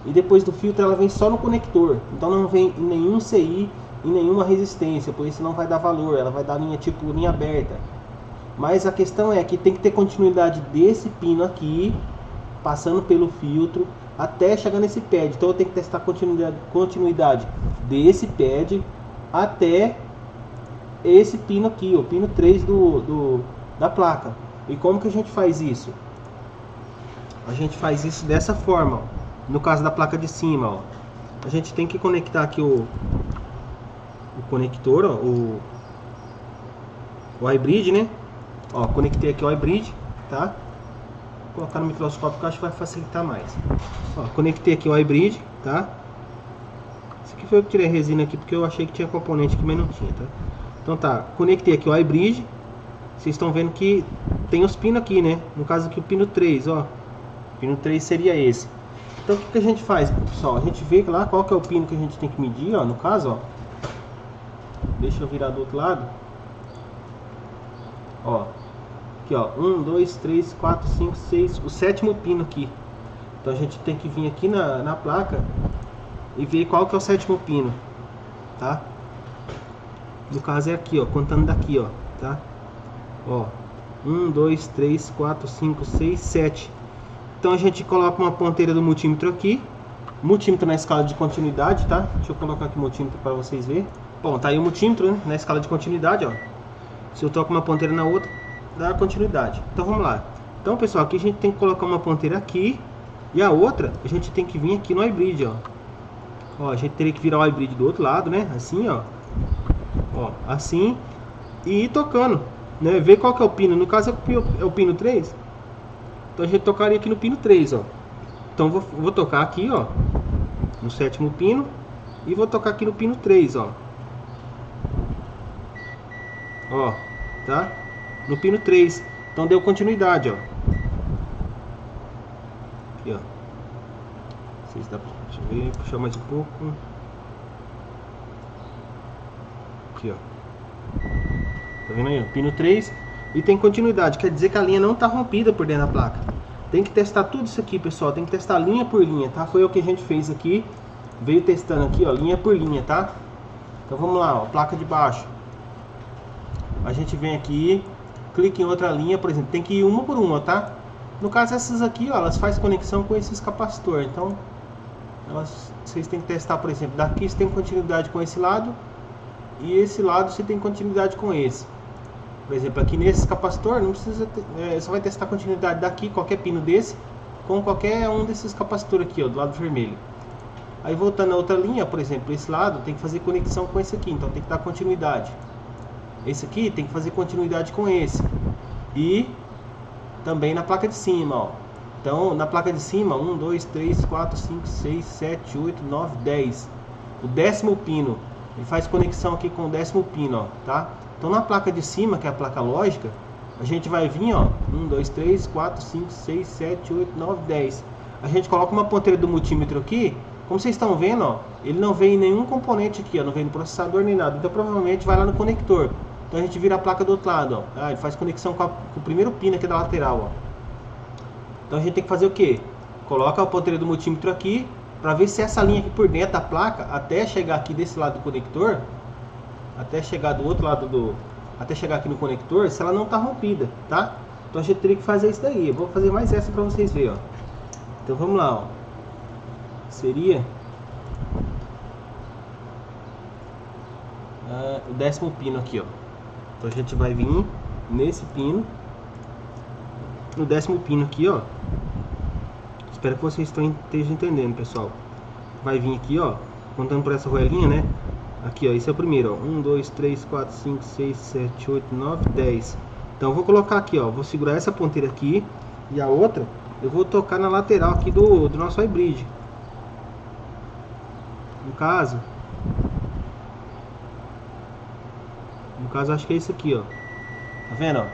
e depois do filtro ela vem só no conector. Então não vem em nenhum CI, em nenhuma resistência, por isso não vai dar valor, ela vai dar linha tipo linha aberta. Mas a questão é que tem que ter continuidade desse pino aqui, passando pelo filtro, até chegar nesse pad. Então eu tenho que testar continuidade desse pad até esse pino aqui, o pino 3 da placa. E como que a gente faz isso? A gente faz isso dessa forma, ó. No caso da placa de cima, ó, a gente tem que conectar aqui o conector, ó, o hybrid, né? Ó, conectei aqui o hybrid, tá? Vou colocar no microscópio que eu acho que vai facilitar mais. Ó, conectei aqui o hybrid, tá? Esse aqui foi eu que tirei a resina aqui porque eu achei que tinha componente aqui, mas não tinha, tá? Então tá, conectei aqui o hybrid. Vocês estão vendo que tem os pinos aqui, né? No caso aqui o pino 3, ó. O pino 3 seria esse. Então o que a gente faz, pessoal? A gente vê lá qual que é o pino que a gente tem que medir, ó. No caso, ó. Deixa eu virar do outro lado. Ó. Aqui, ó. 1, 2, 3, 4, 5, 6. O sétimo pino aqui. Então a gente tem que vir aqui na placa e ver qual que é o sétimo pino, tá? No caso é aqui, ó. Contando daqui, ó. Tá? Ó. 1, 2, 3, 4, 5, 6, 7. Então a gente coloca uma ponteira do multímetro aqui. Multímetro na escala de continuidade, tá? Deixa eu colocar aqui o multímetro para vocês verem. Bom, tá aí o multímetro, né? Na escala de continuidade, ó. Se eu toco uma ponteira na outra, dá continuidade. Então vamos lá. Então, pessoal, aqui a gente tem que colocar uma ponteira aqui. E a outra, a gente tem que vir aqui no hybrid, ó. Ó, a gente teria que virar o hybrid do outro lado, né? Assim, ó. Ó, assim. E ir tocando, né? Ver qual que é o pino. No caso é o pino 3. Então a gente tocaria aqui no pino 3, ó. Então vou tocar aqui, ó, no sétimo pino. E vou tocar aqui no pino 3, ó. Ó, tá? No pino 3. Então deu continuidade, ó. Aqui, ó. Vocês dá pra... Deixa eu ver, puxar mais um pouco. Aqui, ó. Tá vendo aí, ó? Pino 3. E tem continuidade, quer dizer que a linha não tá rompida por dentro da placa. Tem que testar tudo isso aqui, pessoal. Tem que testar linha por linha, tá? Foi o que a gente fez aqui. Veio testando aqui, ó, linha por linha, tá? Então vamos lá, ó, placa de baixo. A gente vem aqui, clica em outra linha, por exemplo, tem que ir uma por uma, tá? No caso essas aqui, ó, elas fazem conexão com esses capacitores. Então, vocês têm que testar, por exemplo, daqui se tem continuidade com esse lado e esse lado se tem continuidade com esse. Por exemplo, aqui nesse capacitor, não precisa ter, só vai testar a continuidade daqui, qualquer pino desse, com qualquer um desses capacitores aqui, ó, do lado vermelho. Aí voltando a outra linha, por exemplo, esse lado tem que fazer conexão com esse aqui, então tem que dar continuidade. Esse aqui tem que fazer continuidade com esse. E também na placa de cima, ó. Então, na placa de cima, 1, 2, 3, 4, 5, 6, 7, 8, 9, 10. O 10º pino, ele faz conexão aqui com o 10º pino, ó, tá? Então na placa de cima, que é a placa lógica, a gente vai vir, ó, 1, 2, 3, 4, 5, 6, 7, 8, 9, 10. A gente coloca uma ponteira do multímetro aqui, como vocês estão vendo, ó, ele não vem em nenhum componente aqui, ó, não vem no processador nem nada, então provavelmente vai lá no conector. Então a gente vira a placa do outro lado, ó, ele faz conexão com o primeiro pino aqui da lateral, ó. Então a gente tem que fazer o que? Coloca a ponteira do multímetro aqui, para ver se essa linha aqui por dentro da placa, até chegar aqui desse lado do conector, até chegar do outro lado até chegar aqui no conector, se ela não tá rompida, tá? Então a gente teria que fazer isso daí. Eu vou fazer mais essa para vocês verem, ó. Então vamos lá, ó. Seria o 10º pino aqui, ó. Então a gente vai vir nesse pino, no 10º pino aqui, ó. Espero que vocês estejam entendendo, pessoal. Vai vir aqui, ó, contando por essa roelinha, né? Aqui, ó, esse é o primeiro, ó. 1, 2, 3, 4, 5, 6, 7, 8, 9, 10. Então eu vou colocar aqui, ó. Vou segurar essa ponteira aqui e a outra eu vou tocar na lateral aqui do nosso hybrid. No caso, No caso, acho que é esse aqui, ó. Tá vendo, ó?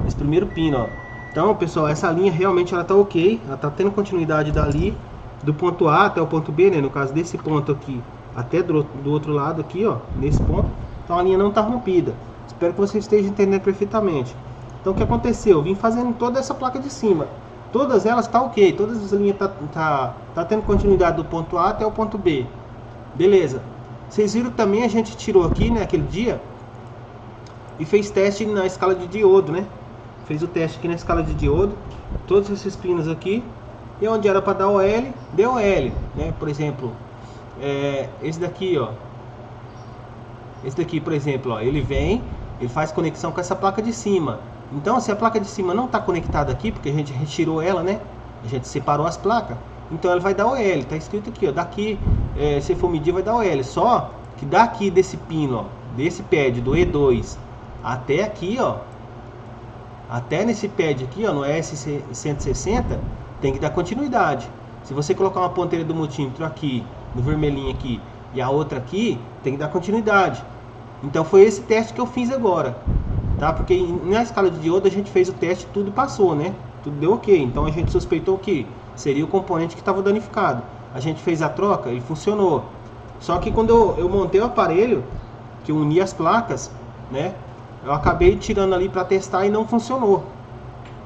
Esse primeiro pino, ó. Então, pessoal, essa linha realmente ela tá ok. Ela tá tendo continuidade dali, do ponto A até o ponto B, né? No caso desse ponto aqui, até do outro lado aqui, ó. Nesse ponto. Então a linha não tá rompida. Espero que você esteja entendendo perfeitamente. Então, o que aconteceu? Eu vim fazendo toda essa placa de cima. Todas elas tá ok. Todas as linhas tá tendo continuidade do ponto A até o ponto B. Beleza. Vocês viram que também a gente tirou aqui, né? Aquele dia. E fez teste na escala de diodo, né? Fez o teste aqui na escala de diodo. Todos esses pinos aqui. E onde era para dar OL, deu OL, né? Por exemplo, esse daqui, ó. Esse daqui, por exemplo, ó, ele faz conexão com essa placa de cima. Então, se a placa de cima não está conectada aqui, porque a gente retirou ela, né? A gente separou as placas. Então, ela vai dar OL. Tá escrito aqui, ó. Daqui, se for medir, vai dar OL. Só que daqui desse pino, ó, desse pad do E2 até aqui, ó, até nesse pad aqui, ó, no S160, tem que dar continuidade. Se você colocar uma ponteira do multímetro aqui, no vermelhinho aqui, e a outra aqui, tem que dar continuidade. Então foi esse teste que eu fiz agora, tá? Porque na escala de diodo a gente fez o teste, tudo passou, né? Tudo deu ok. Então a gente suspeitou que seria o componente que estava danificado. A gente fez a troca, ele funcionou. Só que quando eu montei o aparelho, que eu uni as placas, né? Eu acabei tirando ali para testar e não funcionou.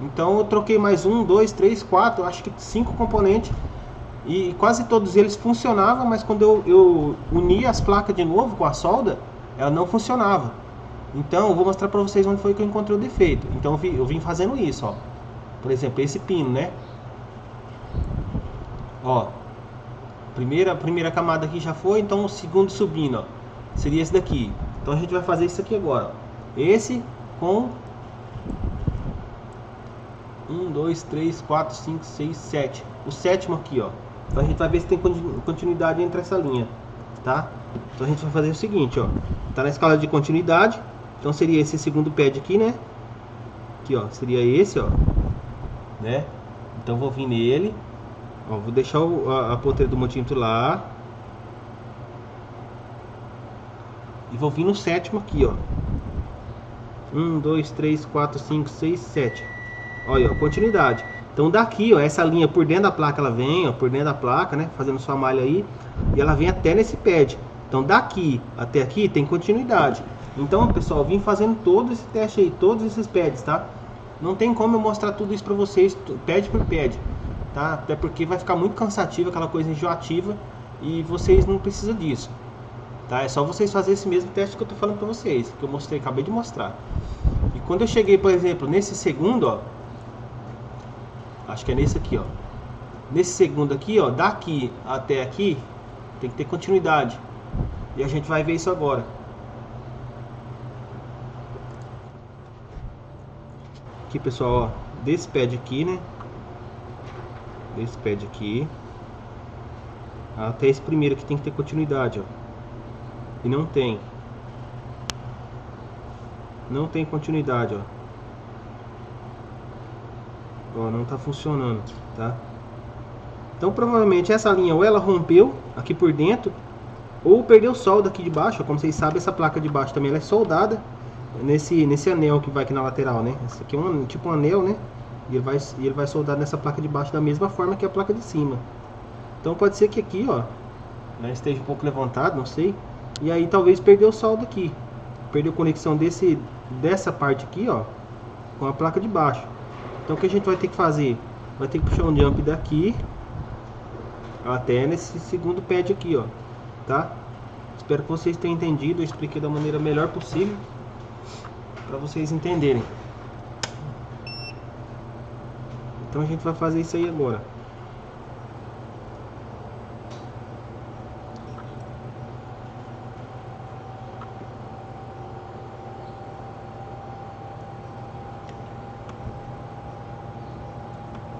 Então eu troquei mais 1, 2, 3, 4, acho que 5 componentes. E quase todos eles funcionavam, mas quando eu uni as placas de novo com a solda, ela não funcionava. Então eu vou mostrar para vocês onde foi que eu encontrei o defeito. Então eu vim fazendo isso, ó. Por exemplo, esse pino, né? Ó, primeira camada aqui já foi, então o segundo subindo, ó, seria esse daqui. Então a gente vai fazer isso aqui agora, ó. Esse com 1, 2, 3, 4, 5, 6, 7. O sétimo aqui, ó. Então a gente vai ver se tem continuidade entre essa linha, tá? Então a gente vai fazer o seguinte, ó. Tá na escala de continuidade. Então seria esse segundo pad aqui, né? Aqui, ó. Seria esse, ó. Né? Então vou vir nele. Ó, vou deixar a ponteira do multímetro lá. E vou vir no sétimo aqui, ó. 1, 2, 3, 4, 5, 6, 7. Olha, ó, continuidade. Então daqui, ó, essa linha por dentro da placa, ela vem, ó, por dentro da placa, né, fazendo sua malha aí, e ela vem até nesse pad. Então daqui até aqui tem continuidade. Então, pessoal, eu vim fazendo todo esse teste aí, todos esses pads, tá? Não tem como eu mostrar tudo isso pra vocês, pad por pad, tá? Até porque vai ficar muito cansativo, aquela coisa enjoativa, e vocês não precisam disso. Tá? É só vocês fazerem esse mesmo teste que eu tô falando pra vocês, que eu mostrei, acabei de mostrar. E quando eu cheguei, por exemplo, nesse segundo, ó, acho que é nesse aqui, ó. Nesse segundo aqui, ó, daqui até aqui, tem que ter continuidade. E a gente vai ver isso agora. Aqui, pessoal, ó, desse pad aqui, né? Desse pad aqui até esse primeiro aqui tem que ter continuidade, ó. E não tem. Não tem continuidade, ó. Ó, não tá funcionando, tá? Então provavelmente essa linha ou ela rompeu aqui por dentro, ou perdeu solda aqui de baixo. Como vocês sabem, essa placa de baixo também ela é soldada nesse anel que vai aqui na lateral, né? Esse aqui é tipo um anel, né? E ele vai soldar nessa placa de baixo da mesma forma que a placa de cima. Então pode ser que aqui, ó, né, esteja um pouco levantado, não sei. E aí talvez perdeu solda aqui. Perdeu conexão dessa parte aqui, ó, com a placa de baixo. Então o que a gente vai ter que fazer? Vai ter que puxar um jump daqui até nesse segundo pad aqui, ó, tá? Espero que vocês tenham entendido. Eu expliquei da maneira melhor possível para vocês entenderem. Então a gente vai fazer isso aí agora.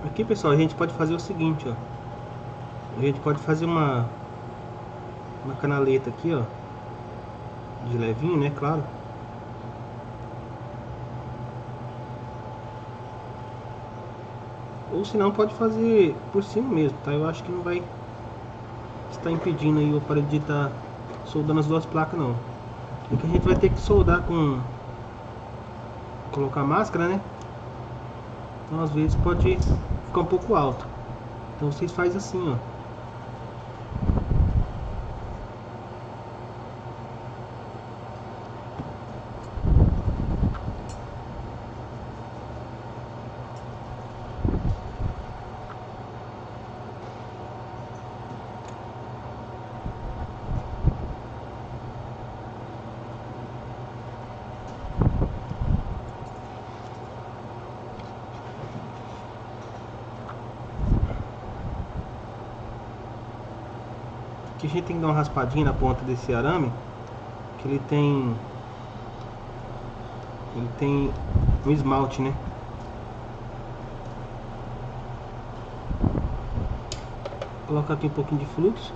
Aqui, pessoal, a gente pode fazer o seguinte, ó. A gente pode fazer uma canaleta aqui, ó, de levinho, né, claro. Ou se não, pode fazer por cima mesmo, tá? Eu acho que não vai estar impedindo aí o aparelho de estar soldando as duas placas, não. O que a gente vai ter que soldar com colocar a máscara, né? Então às vezes pode ficar um pouco alto. Então vocês fazem assim, ó. Aqui a gente tem que dar uma raspadinha na ponta desse arame, que ele tem um esmalte, né? Vou colocar aqui um pouquinho de fluxo.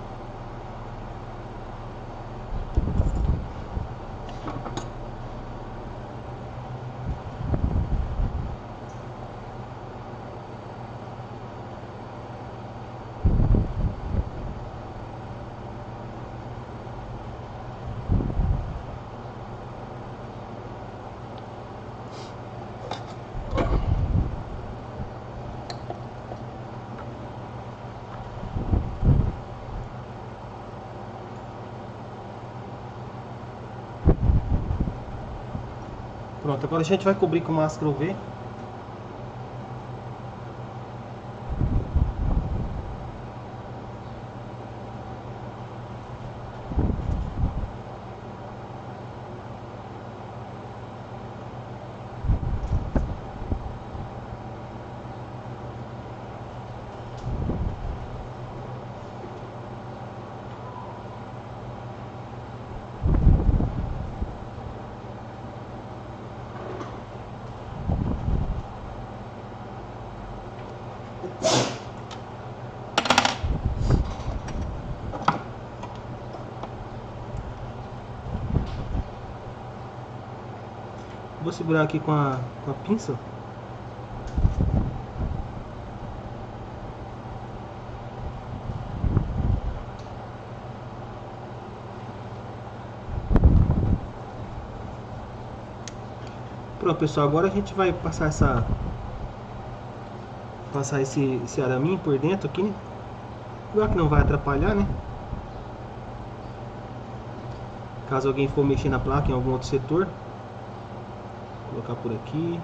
Pronto, agora a gente vai cobrir com máscara UV. Vou segurar aqui com a pinça. Pronto, pessoal, agora a gente vai passar esse araminho por dentro aqui, né? Igual que não vai atrapalhar, né? Caso alguém for mexer na placa em algum outro setor, vou colocar por aqui.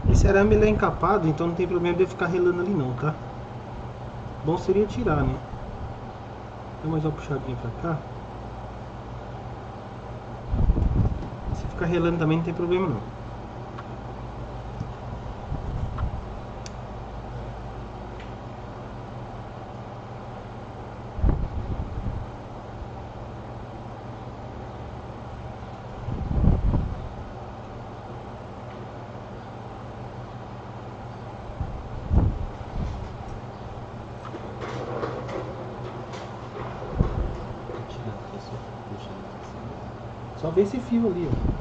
Esse arame ele é encapado, então não tem problema de eu ficar relando ali não, tá? Bom seria tirar, né? Dá mais uma puxadinha pra cá. Se ficar relando também não tem problema não. Só ver esse fio ali, ó.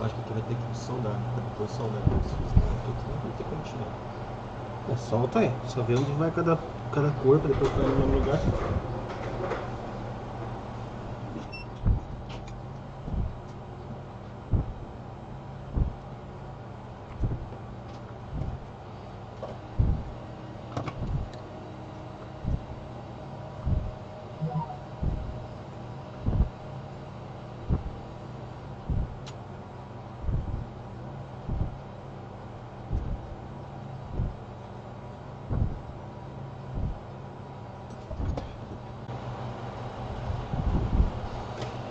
Acho que tu vai ter que soldar, depois soldar os fios, não vai ter como tirar. É, solta aí, só vê onde vai cada cor pra depois pôr no mesmo lugar.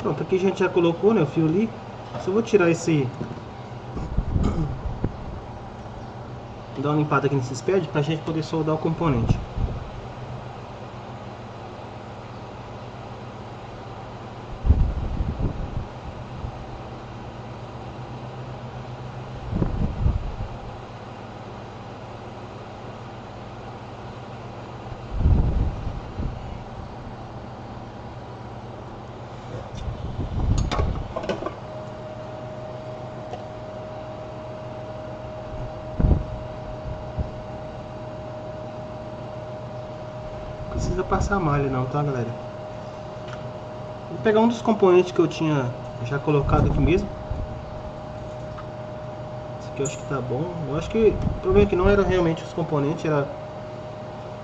Pronto, aqui a gente já colocou, né, o fio ali. Só vou tirar esse... dar uma limpada aqui nesses pads pra gente poder soldar o componente. Não precisa passar malha não, tá, galera? Vou pegar um dos componentes que eu tinha já colocado aqui mesmo. Esse aqui eu acho que tá bom. Eu acho que o problema é que não era realmente os componentes, era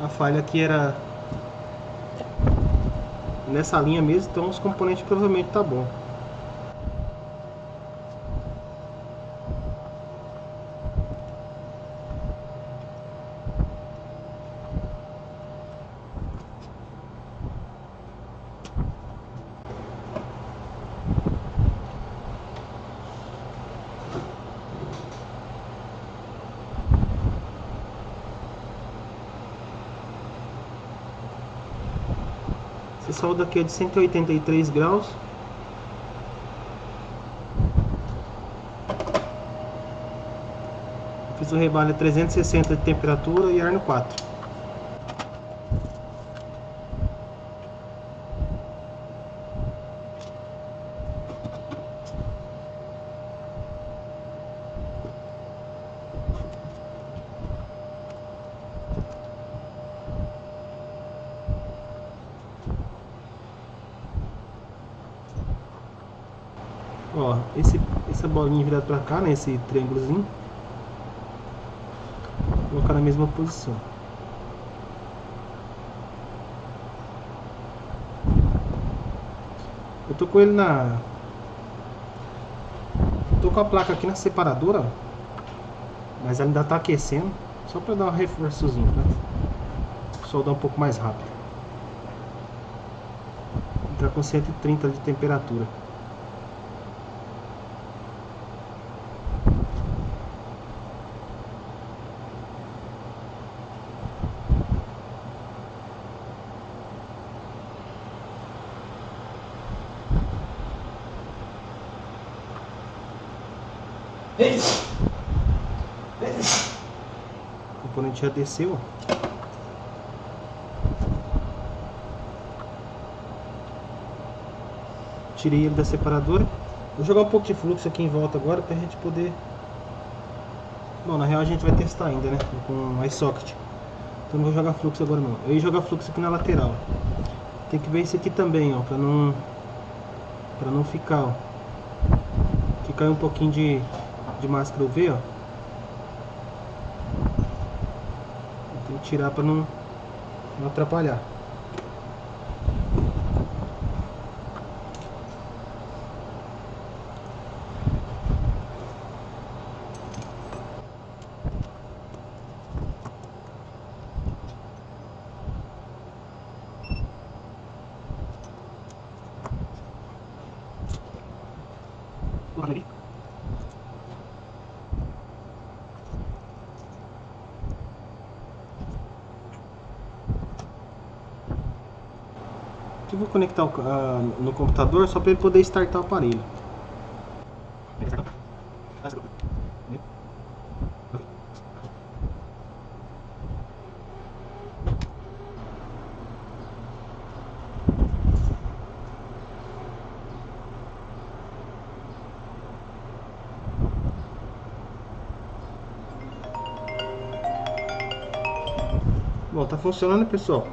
a falha que era nessa linha mesmo, então os componentes provavelmente tá bom. Esse solda aqui é de 183 graus. Fiz o rebalho a 360 de temperatura e ar no 4. Ó, essa bolinha virada pra cá, né, esse triângulozinho, vou colocar na mesma posição. Eu tô com ele tô com a placa aqui na separadora, mas ela ainda tá aquecendo, só pra dar um reforçozinho, pra soldar um pouco mais rápido. Entrar com 130 de temperatura. O componente já desceu. Tirei ele da separadora. Vou jogar um pouco de fluxo aqui em volta agora pra gente poder... Bom, na real a gente vai testar ainda, né? Com iSocket. Então não vou jogar fluxo agora não. Eu ia jogar fluxo aqui na lateral. Tem que ver isso aqui também, ó, pra não ficar, ó. Que cai um pouquinho de máscara UV, ó. Tem que tirar pra não atrapalhar. Eu vou conectar no computador só para ele poder startar o aparelho. Bom, tá funcionando, pessoal.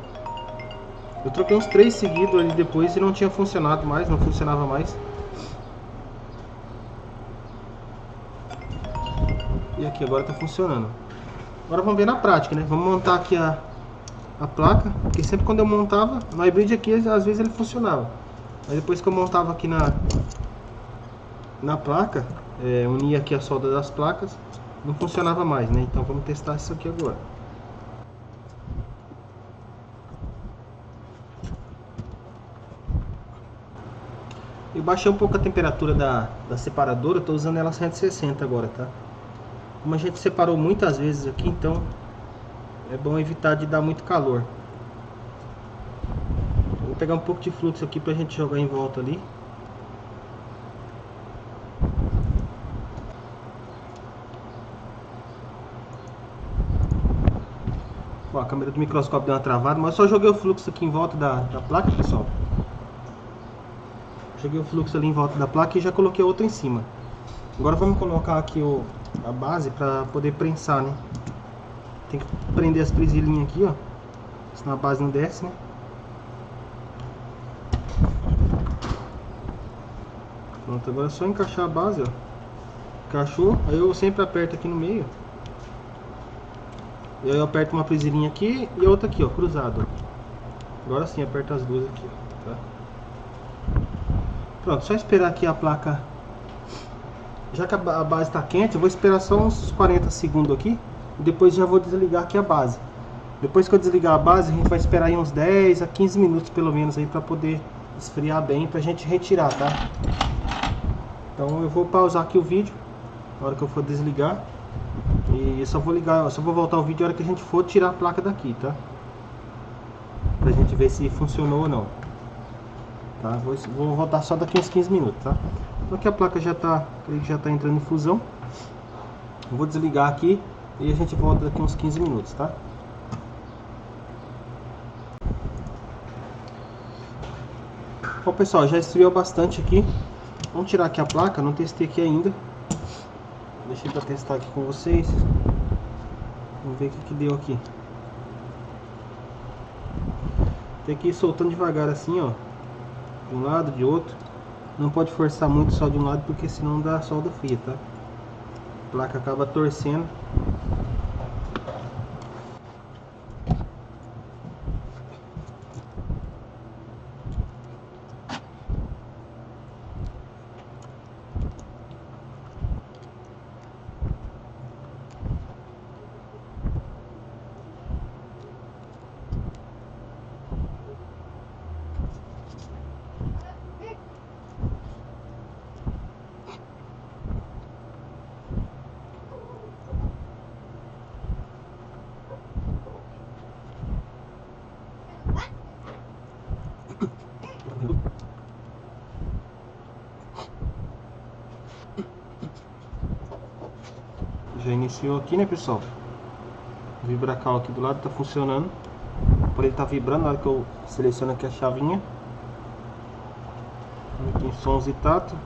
Eu troquei uns 3 seguidos ali depois e não tinha funcionado mais, não funcionava mais. E aqui agora tá funcionando. Agora vamos ver na prática, né? Vamos montar aqui a placa, porque sempre quando eu montava, no hybrid aqui, às vezes ele funcionava. Mas depois que eu montava aqui na placa, unia aqui a solda das placas, não funcionava mais, né? Então vamos testar isso aqui agora. Eu baixei um pouco a temperatura da separadora, estou usando ela 160 agora, tá? Como a gente separou muitas vezes aqui, então é bom evitar de dar muito calor. Vou pegar um pouco de fluxo aqui pra gente jogar em volta ali. Ó, a câmera do microscópio deu uma travada, mas eu só joguei o fluxo aqui em volta da placa, pessoal. Joguei o fluxo ali em volta da placa e já coloquei outra em cima. Agora vamos colocar aqui a base para poder prensar, né? Tem que prender as presilhinhas aqui, ó. Senão a base não desce, né? Pronto, agora é só encaixar a base, ó. Encaixou, aí eu sempre aperto aqui no meio. E aí eu aperto uma presilhinha aqui e outra aqui, ó, cruzado. Agora sim, aperto as duas aqui, ó, tá? Pronto, só esperar aqui a placa. Já que a base está quente, eu vou esperar só uns 40 segundos aqui. E depois já vou desligar aqui a base. Depois que eu desligar a base, a gente vai esperar aí uns 10 a 15 minutos pelo menos aí para poder esfriar bem, pra gente retirar, tá? Então eu vou pausar aqui o vídeo na hora que eu for desligar. E eu só vou voltar o vídeo na hora que a gente for tirar a placa daqui, tá? Pra gente ver se funcionou ou não. Tá? Vou voltar só daqui uns 15 minutos, tá? Então aqui a placa já tá, creio que já tá entrando em fusão. Eu vou desligar aqui e a gente volta daqui uns 15 minutos, tá? Bom, pessoal, já esfriou bastante aqui. Vamos tirar aqui a placa, não testei aqui ainda. Deixei para testar aqui com vocês. Vamos ver o que deu aqui. Tem que ir soltando devagar assim, ó. De um lado, de outro. Não pode forçar muito só de um lado, porque senão dá solda fria, tá? A placa acaba torcendo. Já iniciou aqui, né, pessoal? O vibracal aqui do lado tá funcionando. Por ele tá vibrando na hora que eu seleciono aqui a chavinha. Aqui em sons e tato.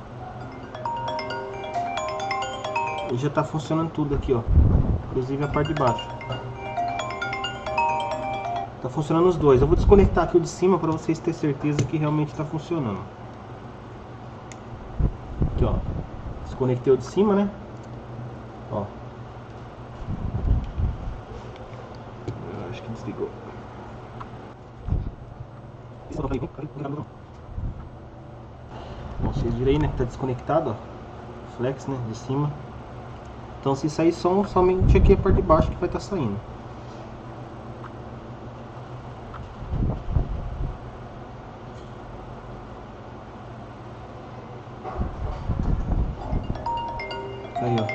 E já tá funcionando tudo aqui, ó. Inclusive a parte de baixo. Tá funcionando os dois. Eu vou desconectar aqui o de cima para vocês terem certeza que realmente tá funcionando. Aqui, ó. Desconectei o de cima, né? Ó. Eu acho que desligou. Bom, vocês viram aí, né? Que tá desconectado, ó. Flex, né? De cima. Então se sair som, somente aqui a parte de baixo que vai estar saindo. Aí, ó.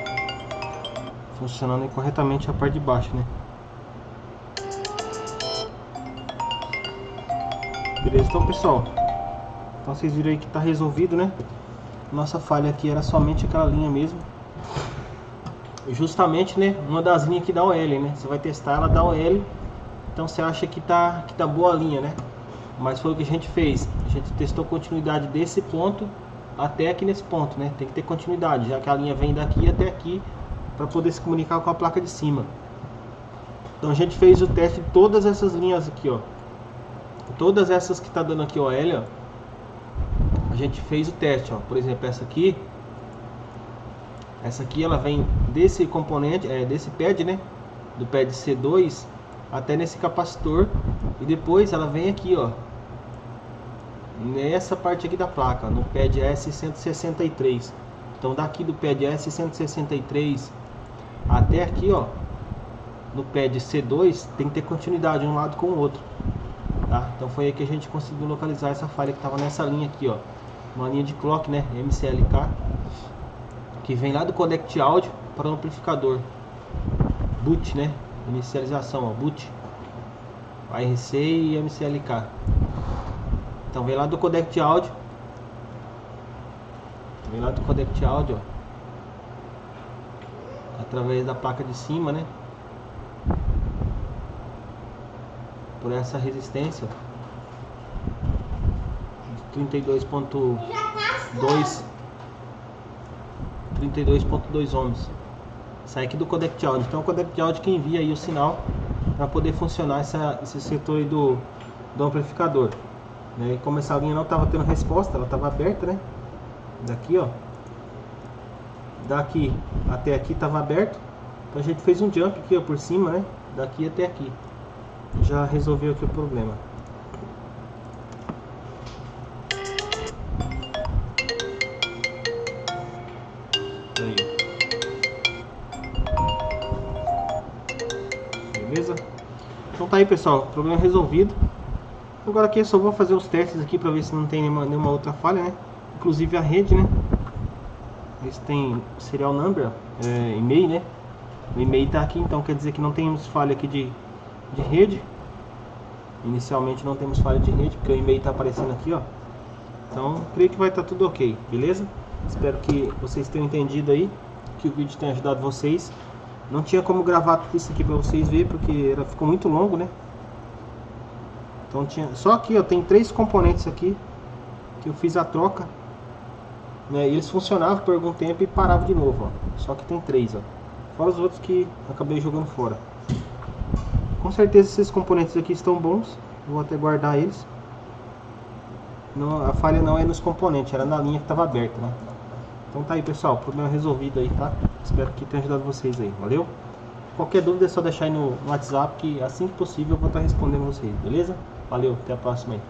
Funcionando corretamente a parte de baixo, né? Beleza, então pessoal. Então vocês viram aí que tá resolvido, né? Nossa falha aqui era somente aquela linha mesmo. Justamente, né? Uma das linhas aqui da OL, né? Você vai testar ela da OL. Então você acha que tá boa a linha, né? Mas foi o que a gente fez. A gente testou a continuidade desse ponto até aqui nesse ponto, né? Tem que ter continuidade, já que a linha vem daqui até aqui para poder se comunicar com a placa de cima. Então a gente fez o teste de todas essas linhas aqui, ó. Todas essas que tá dando aqui OL, ó. A gente fez o teste, ó. Por exemplo, essa aqui ela vem desse componente, desse pad, né? Do pad C2 até nesse capacitor. E depois ela vem aqui, ó. Nessa parte aqui da placa, no pad S163. Então daqui do pad S163 até aqui, ó. No pad C2 tem que ter continuidade um lado com o outro. Tá? Então foi aí que a gente conseguiu localizar essa falha que estava nessa linha aqui, ó. uma linha de clock, né, MCLK, que vem lá do codec de áudio para o amplificador. Boot, né, inicialização, ó, boot, ARC e MCLK. Então vem lá do codec de áudio, ó, através da placa de cima, né, por essa resistência de 32.2 ohms. Sai aqui do codec de áudio. Então o codec de áudio que envia aí o sinal para poder funcionar esse setor aí do amplificador, né? E como essa linha não estava tendo resposta, ela estava aberta, né? Daqui, ó, daqui até aqui estava aberto. Então a gente fez um jump aqui, ó, por cima, né? Daqui até aqui. Já resolveu aqui o problema. Aí. Beleza? Então tá aí, pessoal, problema resolvido. Agora aqui eu só vou fazer os testes aqui para ver se não tem nenhuma outra falha, né? Inclusive a rede, né? Eles têm serial number, e-mail, né? O e-mail tá aqui, então quer dizer que não temos falha aqui de rede. Inicialmente não temos falha de rede, porque o e-mail tá aparecendo aqui, ó. Então creio que vai estar tudo ok, beleza? Espero que vocês tenham entendido aí, que o vídeo tenha ajudado vocês. Não tinha como gravar tudo isso aqui para vocês verem, porque ficou muito longo, né? Então tinha só aqui, ó, tem 3 componentes aqui que eu fiz a troca, né? E eles funcionavam por algum tempo e paravam de novo, ó. Só que tem 3, ó. Fora os outros que acabei jogando fora. Com certeza esses componentes aqui estão bons. Vou até guardar eles. Não, a falha não é nos componentes, era na linha que estava aberta, né? Então tá aí, pessoal, problema resolvido aí, tá? Espero que tenha ajudado vocês aí, valeu? Qualquer dúvida é só deixar aí no WhatsApp, que assim que possível eu vou estar respondendo vocês, beleza? Valeu, até a próxima aí.